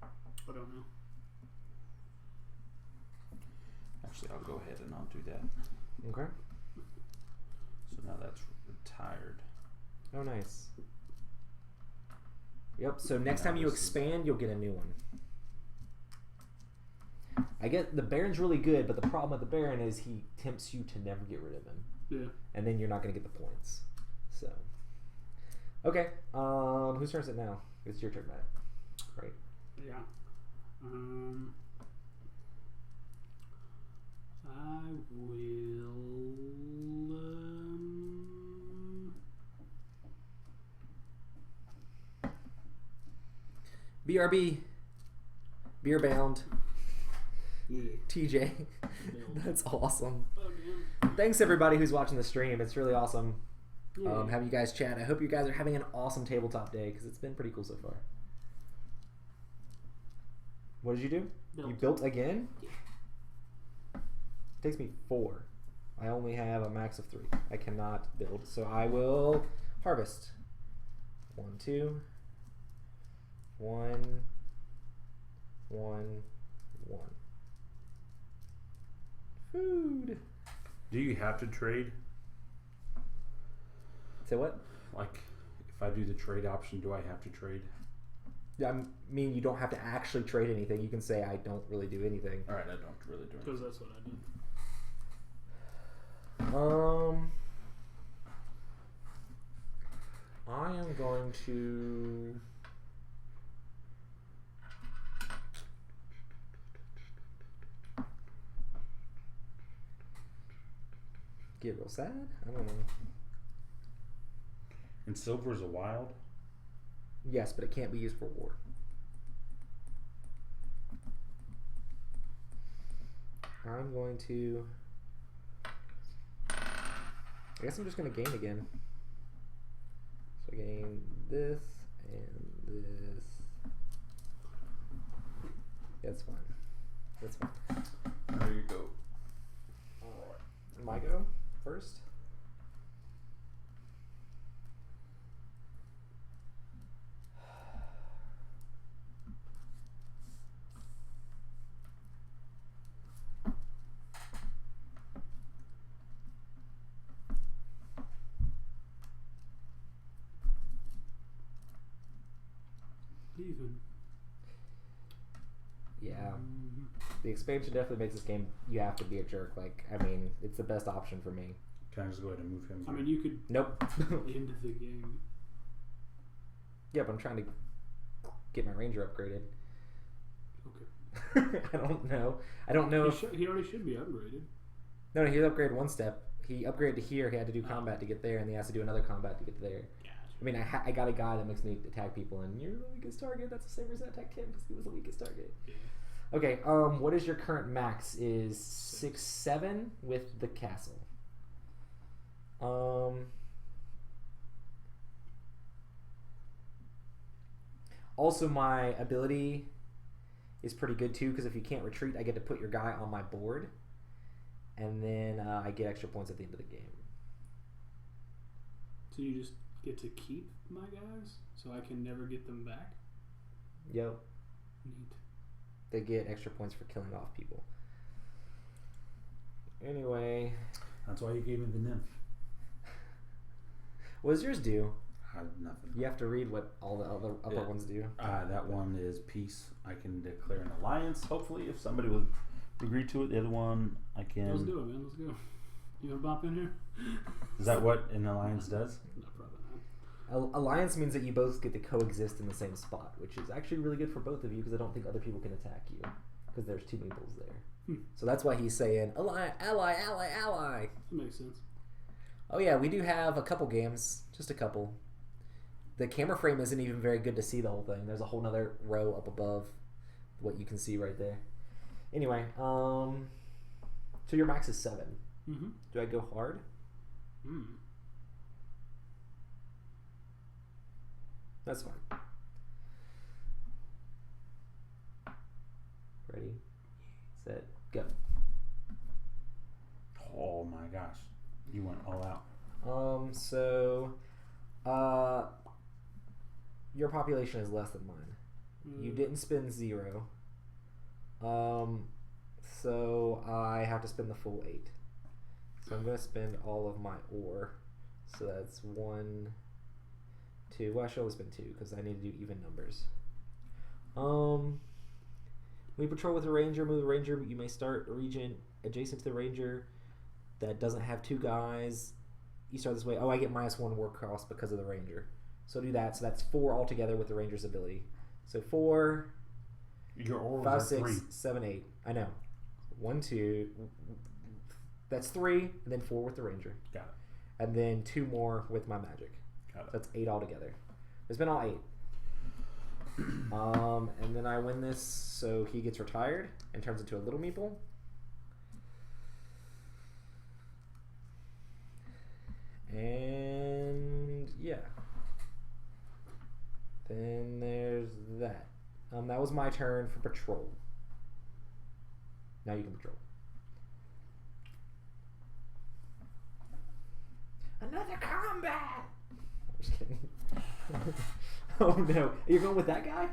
I don't know. Actually, I'll go ahead and I'll do that. Okay. So now that's retired. Oh, nice. Yep, so next time you expand, you'll get a new one. I get the Baron's really good, but the problem with the Baron is he tempts you to never get rid of him. Yeah. And then you're not going to get the points. So. Okay. Whose turn is it now? It's your turn, Matt. Right? Yeah. I will. BRB. Beer bound. Yeah. TJ. Build. That's awesome. Again. Thanks everybody who's watching the stream. It's really awesome Yeah. having you guys chat. I hope you guys are having an awesome tabletop day because it's been pretty cool so far. What did you do? Built. You built again? Yeah. It takes me 4. I only have a max of 3. I cannot build. So I will harvest. 1, 2. 1. 1. 1. Food. Do you have to trade? Say what? Like, if I do the trade option, do I have to trade? Yeah, I mean, you don't have to actually trade anything. You can say, I don't really do anything. All right, I don't really do it. Because that's what I did. I am going to... get real sad? I don't know. And silver is a wild? Yes, but it can't be used for war. I'm going to... I guess I'm just going to gain again. So I gain this and this. That's fine. That's fine. There you go. Alright. My go first. Even. Yeah. The expansion definitely makes this game. You have to be a jerk. Like, I mean, it's the best option for me. Can I just go ahead and move him? I mean, you could Nope. into the game. Yeah, but I'm trying to get my ranger upgraded. Okay. I don't know. I don't know. He already should be upgraded. No, he's upgraded one step. He upgraded to here. He had to do combat to get there, and he has to do another combat to get there. Gotcha. I mean, I got a guy that makes me attack people, and you're the weakest target. That's the same reason I attacked him because he was the weakest target. Yeah. Okay. What is your current max? Is 6-7 with the castle. Also, my ability is pretty good too because if you can't retreat, I get to put your guy on my board, and then I get extra points at the end of the game. So you just get to keep my guys, so I can never get them back. Yep. Neat. They get extra points for killing off people. Anyway, That's why you gave me the nymph. what does yours do? I had nothing. You have to read what all the other upper ones do. That one is peace. I can declare an alliance. Hopefully, if somebody would agree to it. The other one, I can. Let's do it, man. Let's go. You want to bop in here? Is that what an alliance does? No, probably not. Alliance means that you both get to coexist in the same spot, which is actually really good for both of you because I don't think other people can attack you because there's two peoples there. So that's why he's saying ally, ally, ally, ally. That makes sense. Oh yeah, we do have a couple games, just a couple. The camera frame isn't even very good to see the whole thing. There's a whole nother row up above what you can see right there. Anyway, so your max is 7. Mm-hmm. Do I go hard? That's fine. Ready, set, go. Oh my gosh, you went all out. Your population is less than mine. You didn't spend 0. So I have to spend the full 8. So I'm going to spend all of my ore. So that's 1, 2. Well, I should only spend 2 because I need to do even numbers. We patrol with a ranger. Move the ranger. You may start a region adjacent to the ranger that doesn't have 2 guys. You start this way. Oh, I get -1 work cost because of the ranger. So do that. So that's 4 altogether with the ranger's ability. So 4, Your ores 5, are 6, 3. 7, 8. I know. 1, 2. That's 3, and then 4 with the ranger. Got it. And then 2 more with my magic. Got it. So that's 8 altogether. It's been all 8. And then I win this, so he gets retired and turns into a little meeple. And yeah. Then there's that. That was my turn for patrol. Now you can patrol. Another combat! I'm just kidding. Oh no. You're going with that guy?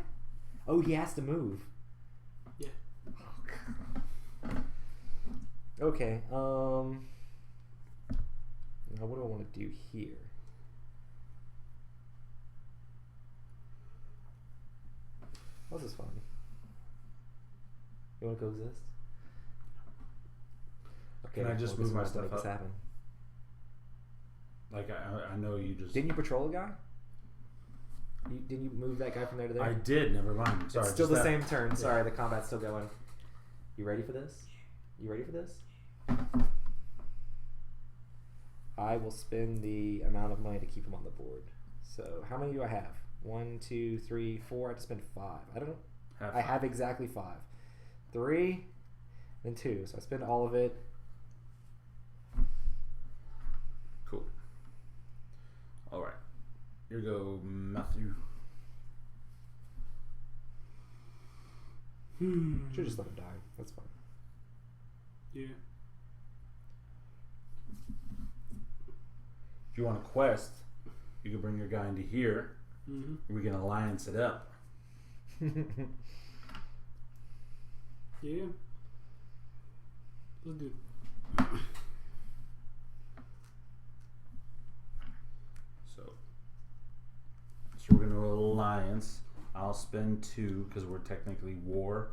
Oh, he has to move. Yeah. Oh, God. Okay, now what do I want to do here? How's this fun? You want to coexist? Okay, Can I just well, move my this is stuff make this up? happen. Like I know you just. Didn't you patrol a guy? Didn't you move that guy from there to there? I did. Never mind. Sorry. It's still just the that- same turn. Sorry, the combat's still going. You ready for this? You ready for this? I will spend the amount of money to keep him on the board. So how many do I have? 1, 2, 3, 4. I have to spend 5. I don't know. I have exactly 5. 3, then 2. So I spend all of it. Cool. All right. Here you go, Matthew. Should just let him die. That's fine. Yeah. If you want a quest, you can bring your guy into here. Mm-hmm. We can alliance it up. Yeah. Let's do it. So we're gonna alliance. I'll spend 2 because we're technically war.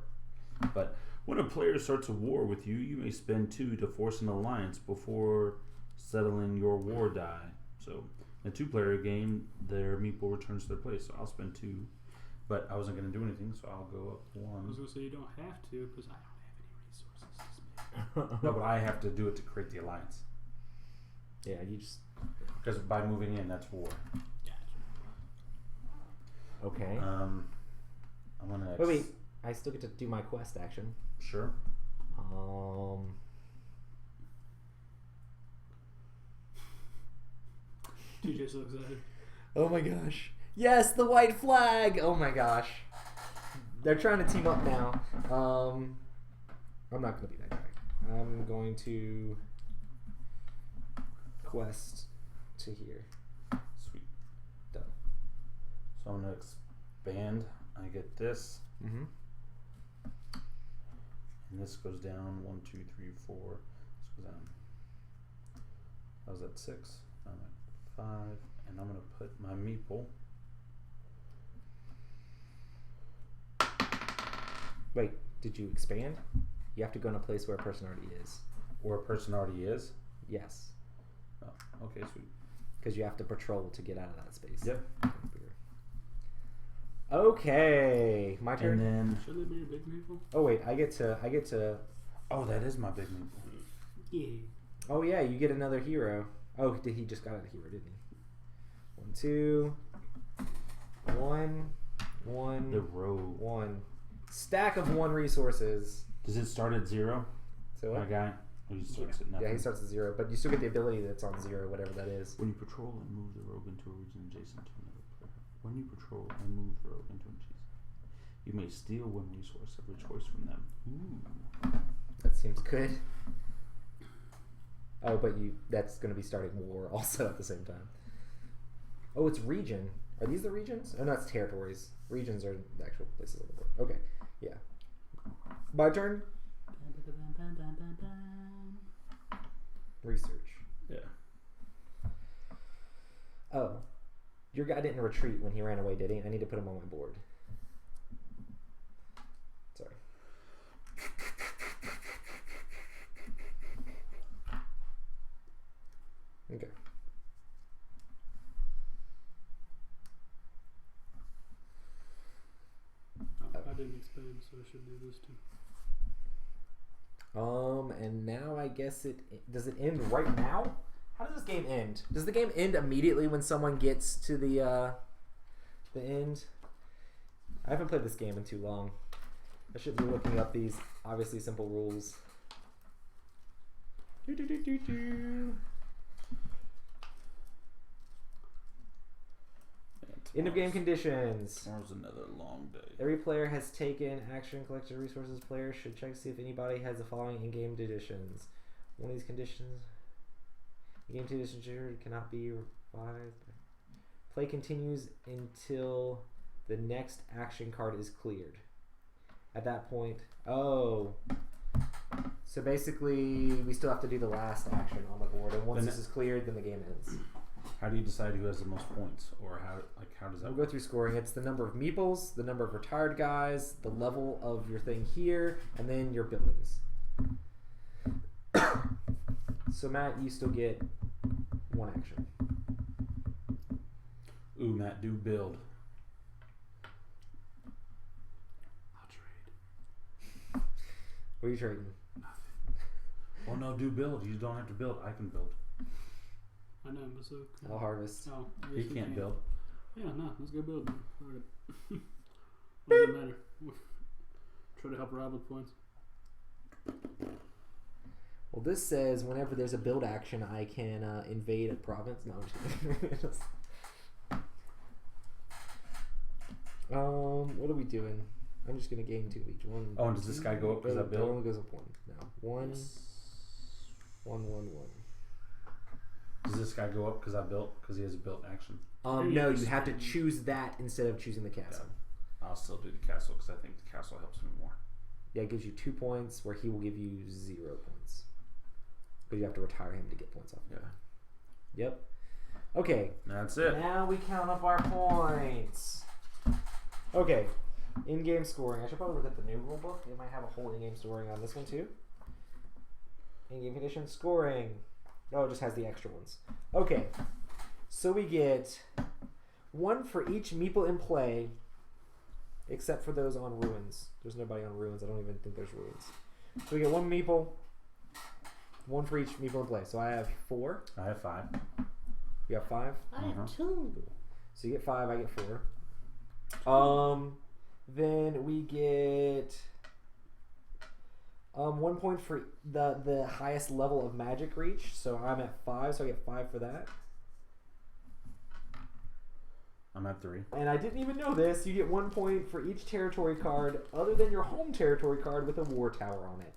But when a player starts a war with you, you may spend 2 to force an alliance before settling your war die. So in a 2-player game, their meeple returns to their place. So I'll spend 2. But I wasn't going to do anything, so I'll go up 1. I was going to say you don't have to because I don't have any resources to spend. No, but I have to do it to create the alliance. Yeah, you just... Because by moving in, that's war. Okay. I'm going to... Wait. I still get to do my quest action. Sure. TJ's so excited. Oh my gosh. Yes, the white flag! Oh my gosh. They're trying to team up now. I'm not going to be that guy. I'm going to quest to here. Sweet. Done. So I'm going to expand. I get this. Mm-hmm. And this goes down 1, 2, 3, 4. This goes down. I was at 6. I'm at 5. And I'm going to put my meeple. Wait, did you expand? You have to go in a place where a person already is. Where a person already is? Yes. Oh, okay, sweet. Because you have to patrol to get out of that space. Yep. Okay, my turn. And then... Should there be a big meeple? Oh wait, I get to. Oh, that is my big meeple. Yeah. Oh yeah, you get another hero. Oh, he just got a hero, didn't he? 1, 2, 1, 1. The rogue. 1. Stack of 1 resources. Does it start at 0? So My what? guy? Or he starts at nothing? Yeah, he starts at 0, but you still get the ability that's on 0, whatever that is. When you patrol and move the rogue into a region adjacent to another player. When you patrol and move the rogue into a region, you may steal 1 resource of your choice from them. Ooh. That seems good. Oh, but that's going to be starting war also at the same time. Oh, it's region. Are these the regions? Oh, no, it's territories. Regions are the actual places on the board. Okay, yeah. My turn? Research. Yeah. Oh. Your guy didn't retreat when he ran away, did he? I need to put him on my board. Sorry. Okay. I didn't expand, so I should do this too. And now I guess does it end right now? How does this game end? Does the game end immediately when someone gets to the end? I haven't played this game in too long. I should be looking up these obviously simple rules. End of game conditions. Tomorrow's another long day. Every player has taken action, collected resources. Players should check to see if anybody has the following in-game conditions. One of these conditions, in-game conditions cannot be revised. Play continues until the next action card is cleared. At that point, so basically we still have to do the last action on the board, and once this is cleared, then the game ends. How do you decide who has the most points, or how does that? We'll go through scoring. It's the number of meeples, the number of retired guys, the level of your thing here, and then your buildings. So Matt, you still get 1 action. Ooh, Matt, do build. I'll trade. What are you trading? Oh no, do build. You don't have to build. I can build. I know, but so. I'll harvest. Oh, I He guess we can't build. Yeah, no, let's go build. What does it matter? Try to help Rob with points. Well, this says whenever there's a build action, I can invade a province. No, I'm just kidding. What are we doing? I'm just gonna gain 2 each. 1. Oh, and does this guy go up because I It build? only goes up 1. No, 1, 1, 1, 1. Does this guy go up because I built? Because he has a built action. No, you have to choose that instead of choosing the castle. Yeah. I'll still do the castle because I think the castle helps me more. Yeah, it gives you 2 points where he will give you 0 points. But you have to retire him to get points off. Yeah. Yep. Okay. That's it. Now we count up our points. Okay. In-game scoring. I should probably look at the new rule book. It might have a whole in-game scoring on this one too. In-game conditions. Scoring. No, it just has the extra ones. Okay. So we get 1 for each meeple in play, except for those on ruins. There's nobody on ruins. I don't even think there's ruins. So we get 1 meeple. 1 for each meeple in play. So I have 4. I have 5. You have 5? I have 2. So you get 5, I get 4. Then we get 1 point for the highest level of magic reach. So I'm at 5, so I get 5 for that. I'm at 3. And I didn't even know this. You get 1 point for each territory card other than your home territory card with a war tower on it.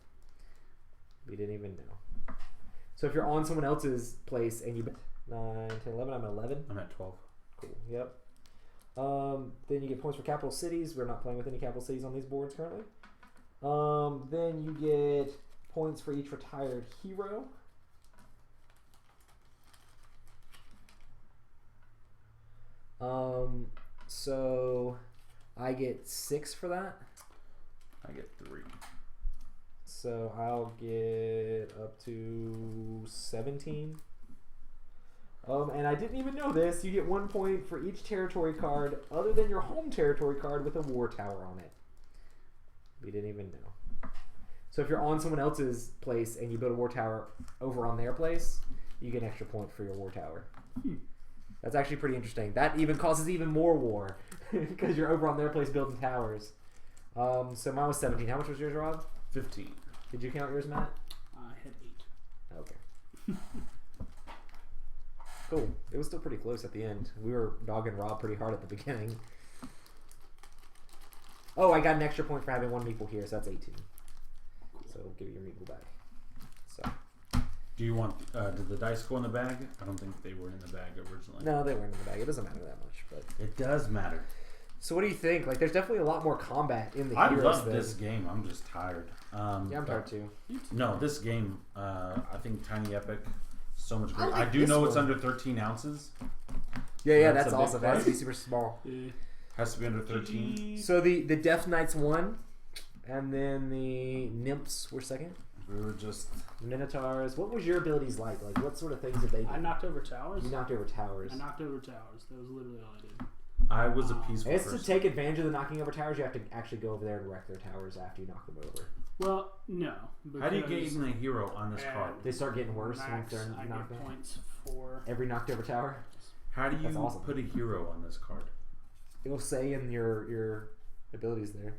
We didn't even know. So if you're on someone else's place and you 9, 10, 11, I'm at 11. I'm at 12. Cool. Yep. Then you get points for capital cities. We're not playing with any capital cities on these boards currently. Then you get points for each retired hero. So I get 6 for that. I get 3. So I'll get up to 17. And I didn't even know this. You get 1 point for each territory card other than your home territory card with a war tower on it. We didn't even know. So if you're on someone else's place and you build a war tower over on their place, you get an extra point for your war tower. That's actually pretty interesting. That even causes even more war because you're over on their place building towers. So mine was 17. How much was yours, Rob? 15. Did you count yours, Matt? I had 8. Okay. Cool. It was still pretty close at the end. We were dogging Rob pretty hard at the beginning. Oh, I got an extra point for having 1 meeple here, so that's 18. So we'll give you your meeple back. So. Do you want? Did the dice go in the bag? I don't think they were in the bag originally. No, they weren't in the bag. It doesn't matter that much, but it does matter. So what do you think? Like, there's definitely a lot more combat in the I heroes love thing. this game. I'm just tired. Yeah, I'm tired too. No, this game. I think Tiny Epic. So much great. I I like do this know one. it's under 13 ounces. Yeah, That's that's a big awesome. That has to be price. super small. Yeah. Has to be under 13. So the Death Knights won, and then the Nymphs were second. We were just. Minotaurs. What was your abilities like? Like, what sort of things did they do? I knocked over towers. You knocked over towers. I knocked over towers. That was literally all I did. I was a peaceful It's person. to take advantage of the knocking over towers. You have to actually go over there and wreck their towers after you knock them over. Well, no. How do you because gain the hero on this card? They start getting worse once max, they're I knocked get out. points for. Every knocked over tower. How do you That's awesome. put a hero on this card? It'll say in your abilities there.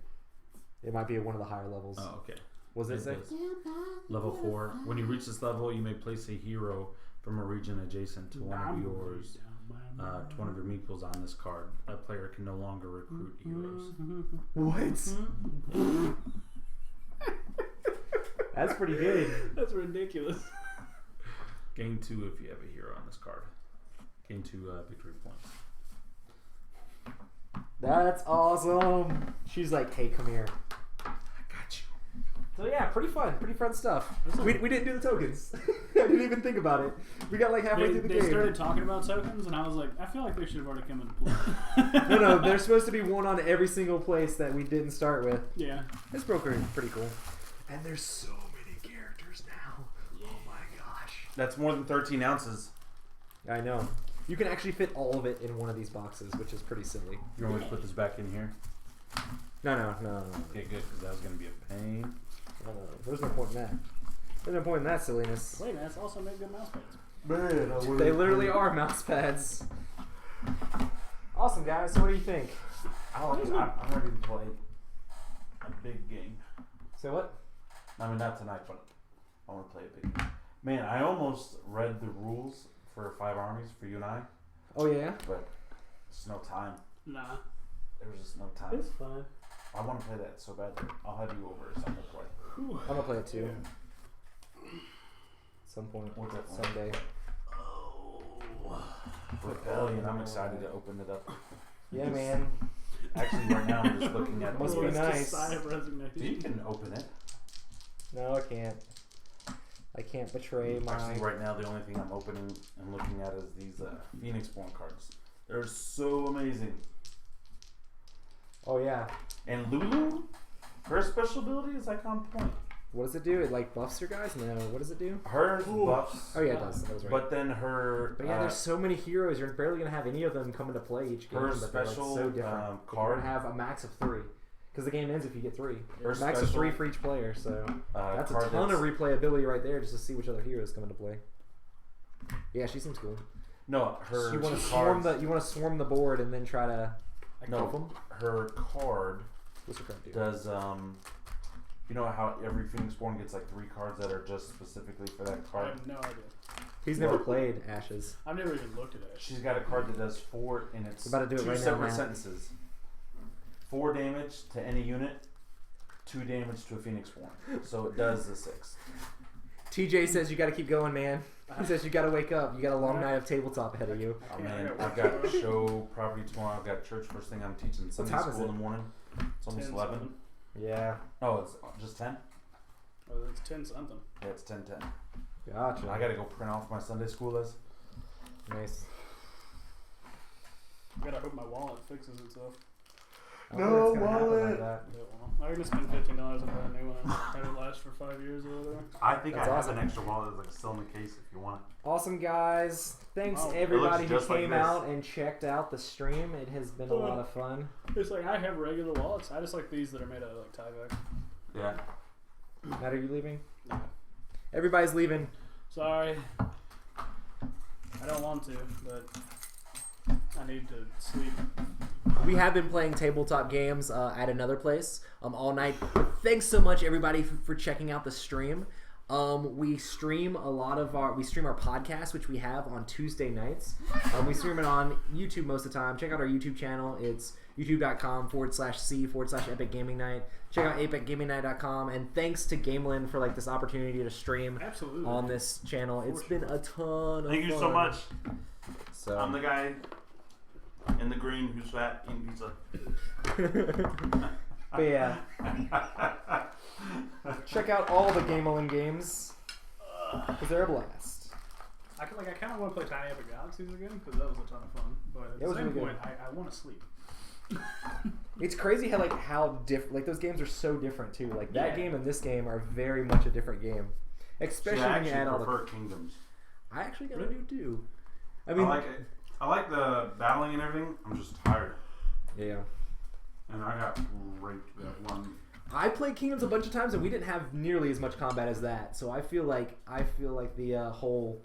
It might be at one of the higher levels. Oh, okay. Was it say? does. Level 4. When you reach this level, you may place a hero from a region adjacent to one of yours. To one of your meeples on this card. A player can no longer recruit heroes. What? That's pretty good. That's ridiculous. Gain 2 if you have a hero on this card. Gain 2 victory points. That's awesome. She's like, hey, come here. I got you. So yeah, pretty fun stuff. We didn't do the tokens. I didn't even think about it. We got like halfway through the They game. started talking about tokens, and I was like, I feel like they should have already come into play. No, there's supposed to be one on every single place that we didn't start with. Yeah. This broker is pretty cool. And there's so many characters now. Yeah. Oh my gosh. That's more than 13 ounces. I know. You can actually fit all of it in one of these boxes, which is pretty silly. You want me to put this back in here? No. Okay, good, because that was going to be a pain. There's no point in that. There's no point in that silliness. Wait, that's also made good mouse pads. Man, They literally are mouse pads. Awesome, guys. So what do you think? I'm ready to play a big game. So what? I mean, not tonight, but I want to play a big game. Man, I almost read the rules for 5 armies for you and I, Oh yeah. but there's no time. Nah. There was just no time. It's fine. I want to play that so badly. I'll have you over at some point. I'm gonna play it too. Some point. What's that one? Someday. Rebellion. I'm excited to open it up. Yeah, man. Actually, right now I'm just looking at it. Must be It's just nice. sigh of resignation. You can open it. No, I can't. I can't betray my. Actually, right now the only thing I'm opening and looking at is these Phoenix Born cards. They're so amazing. Oh yeah. And Lulu, her special ability is like on point. What does it do? It like buffs your guys? No. What does it do? Hers buffs. Oh yeah, it does. That was right. But then her. But yeah, there's so many heroes. You're barely gonna have any of them come into play each game. Her but they're, like, special so different. card. You're gonna have a max of 3, because the game ends if you get 3. Her Max of 3 special, for each player. So that's a card ton of replayability right there, just to see which other heroes come into play. Yeah, she seems cool. No, her. You want to swarm the. You want to swarm the board and then try to. No, them? her card. What's her card do? Does you know how every Phoenix Born gets like 3 cards that are just specifically for that I card? have no idea. He's never played Ashes. I've never even looked at it. She's got a card that does 4, and it's We're about to do it 2 right now, separate Matt. sentences. 4 damage to any unit, 2 damage to a Phoenix Born. So it does the 6. TJ says you got to keep going, man. He says you got to wake up. You got a long night of tabletop ahead of you. Oh man, I've got show property tomorrow. I've got church first thing. I'm teaching Sunday time is school it? in the morning. It's almost 10 11. something. Yeah. Oh, it's just 10? Oh, it's 10 something. Yeah, it's 10:10. Gotcha. I gotta go print off my Sunday school list. Nice. I gotta hope my wallet fixes itself. I wonder No it's gonna happen wallet. like that. Yeah, well, I'm gonna spend $15 and buy a new one and have it last for 5 years or whatever. I think That's I awesome. have an extra wallet that's like still in the case if you want it. Awesome, guys. Thanks Wow. everybody It who looks just like came this. out and checked out the stream. It has been a lot of fun. It's like I have regular wallets. I just like these that are made out of like Tyvek. Yeah. Matt, are you leaving? Yeah. Everybody's leaving. Sorry. I don't want to, but I need to sleep. We have been playing tabletop games at another place all night. Thanks so much, everybody, for checking out the stream. We stream our podcast, which we have on Tuesday nights. We stream it on YouTube most of the time. Check out our YouTube channel. It's youtube.com/c/Epic Gaming Night. Check out epicgamingnight.com. And thanks to Gamelin for like this opportunity to stream Absolutely. on this channel. It's been a ton of Thank you fun. so much. So I'm the guy in the green who's fat eating pizza. But yeah, check out all the Gamelin games because they're a blast. I kind of want to play Tiny Epic Galaxies again because that was a ton of fun. But at It the was same really point, I want to sleep. It's crazy how different. Like those games are so different too. Like that Yeah. game and this game are very much a different game. Especially I when you actually add all the. prefer Kingdoms. I actually gotta do too. I I mean, like it. I like the battling and everything. I'm just tired, yeah. and I got raped that one. I played Kingdoms a bunch of times and we didn't have nearly as much combat as that. So I feel like the whole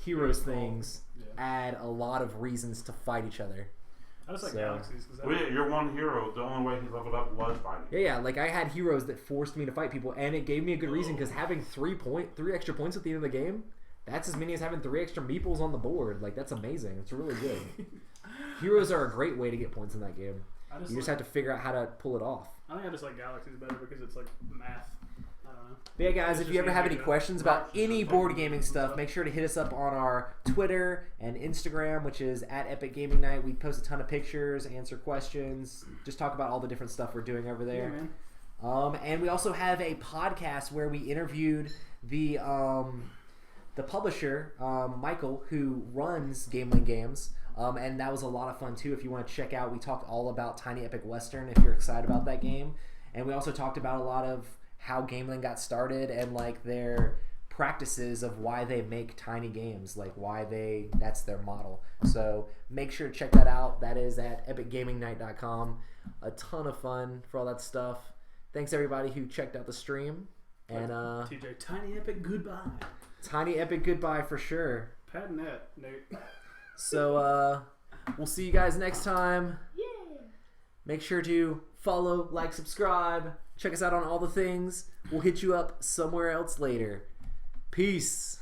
heroes things Yeah. add a lot of reasons to fight each other. I just like So- Galaxies because Well, yeah, you're one hero. The only way he leveled up was fighting. Yeah, like I had heroes that forced me to fight people, and it gave me a good reason because having 3 extra points at the end of the game, that's as many as having 3 extra meeples on the board. Like that's amazing. It's really good. Heroes are a great way to get points in that game. You just have to figure out how to pull it off. I think I just like Galaxies better because it's like math. I don't know. But yeah, guys, It's if just you ever have easier any to- questions about It's just any like board gaming and stuff, stuff. make sure to hit us up on our Twitter and Instagram, which is at Epic Gaming Night. We post a ton of pictures, answer questions, just talk about all the different stuff we're doing over there. Yeah, man. And we also have a podcast where we interviewed the publisher, Michael, who runs Gameling Games. And that was a lot of fun too. If you want to check out, we talked all about Tiny Epic Western if you're excited about that game. And we also talked about a lot of how Gameling got started and like their practices of why they make tiny games, like that's their model. So make sure to check that out. That is at epicgamingnight.com. A ton of fun for all that stuff. Thanks everybody who checked out the stream. And TJ, Tiny Epic, goodbye. Tiny Epic goodbye for sure. Pat net, Nate. So we'll see you guys next time. Yeah. Make sure to follow, like, subscribe. Check us out on all the things. We'll hit you up somewhere else later. Peace.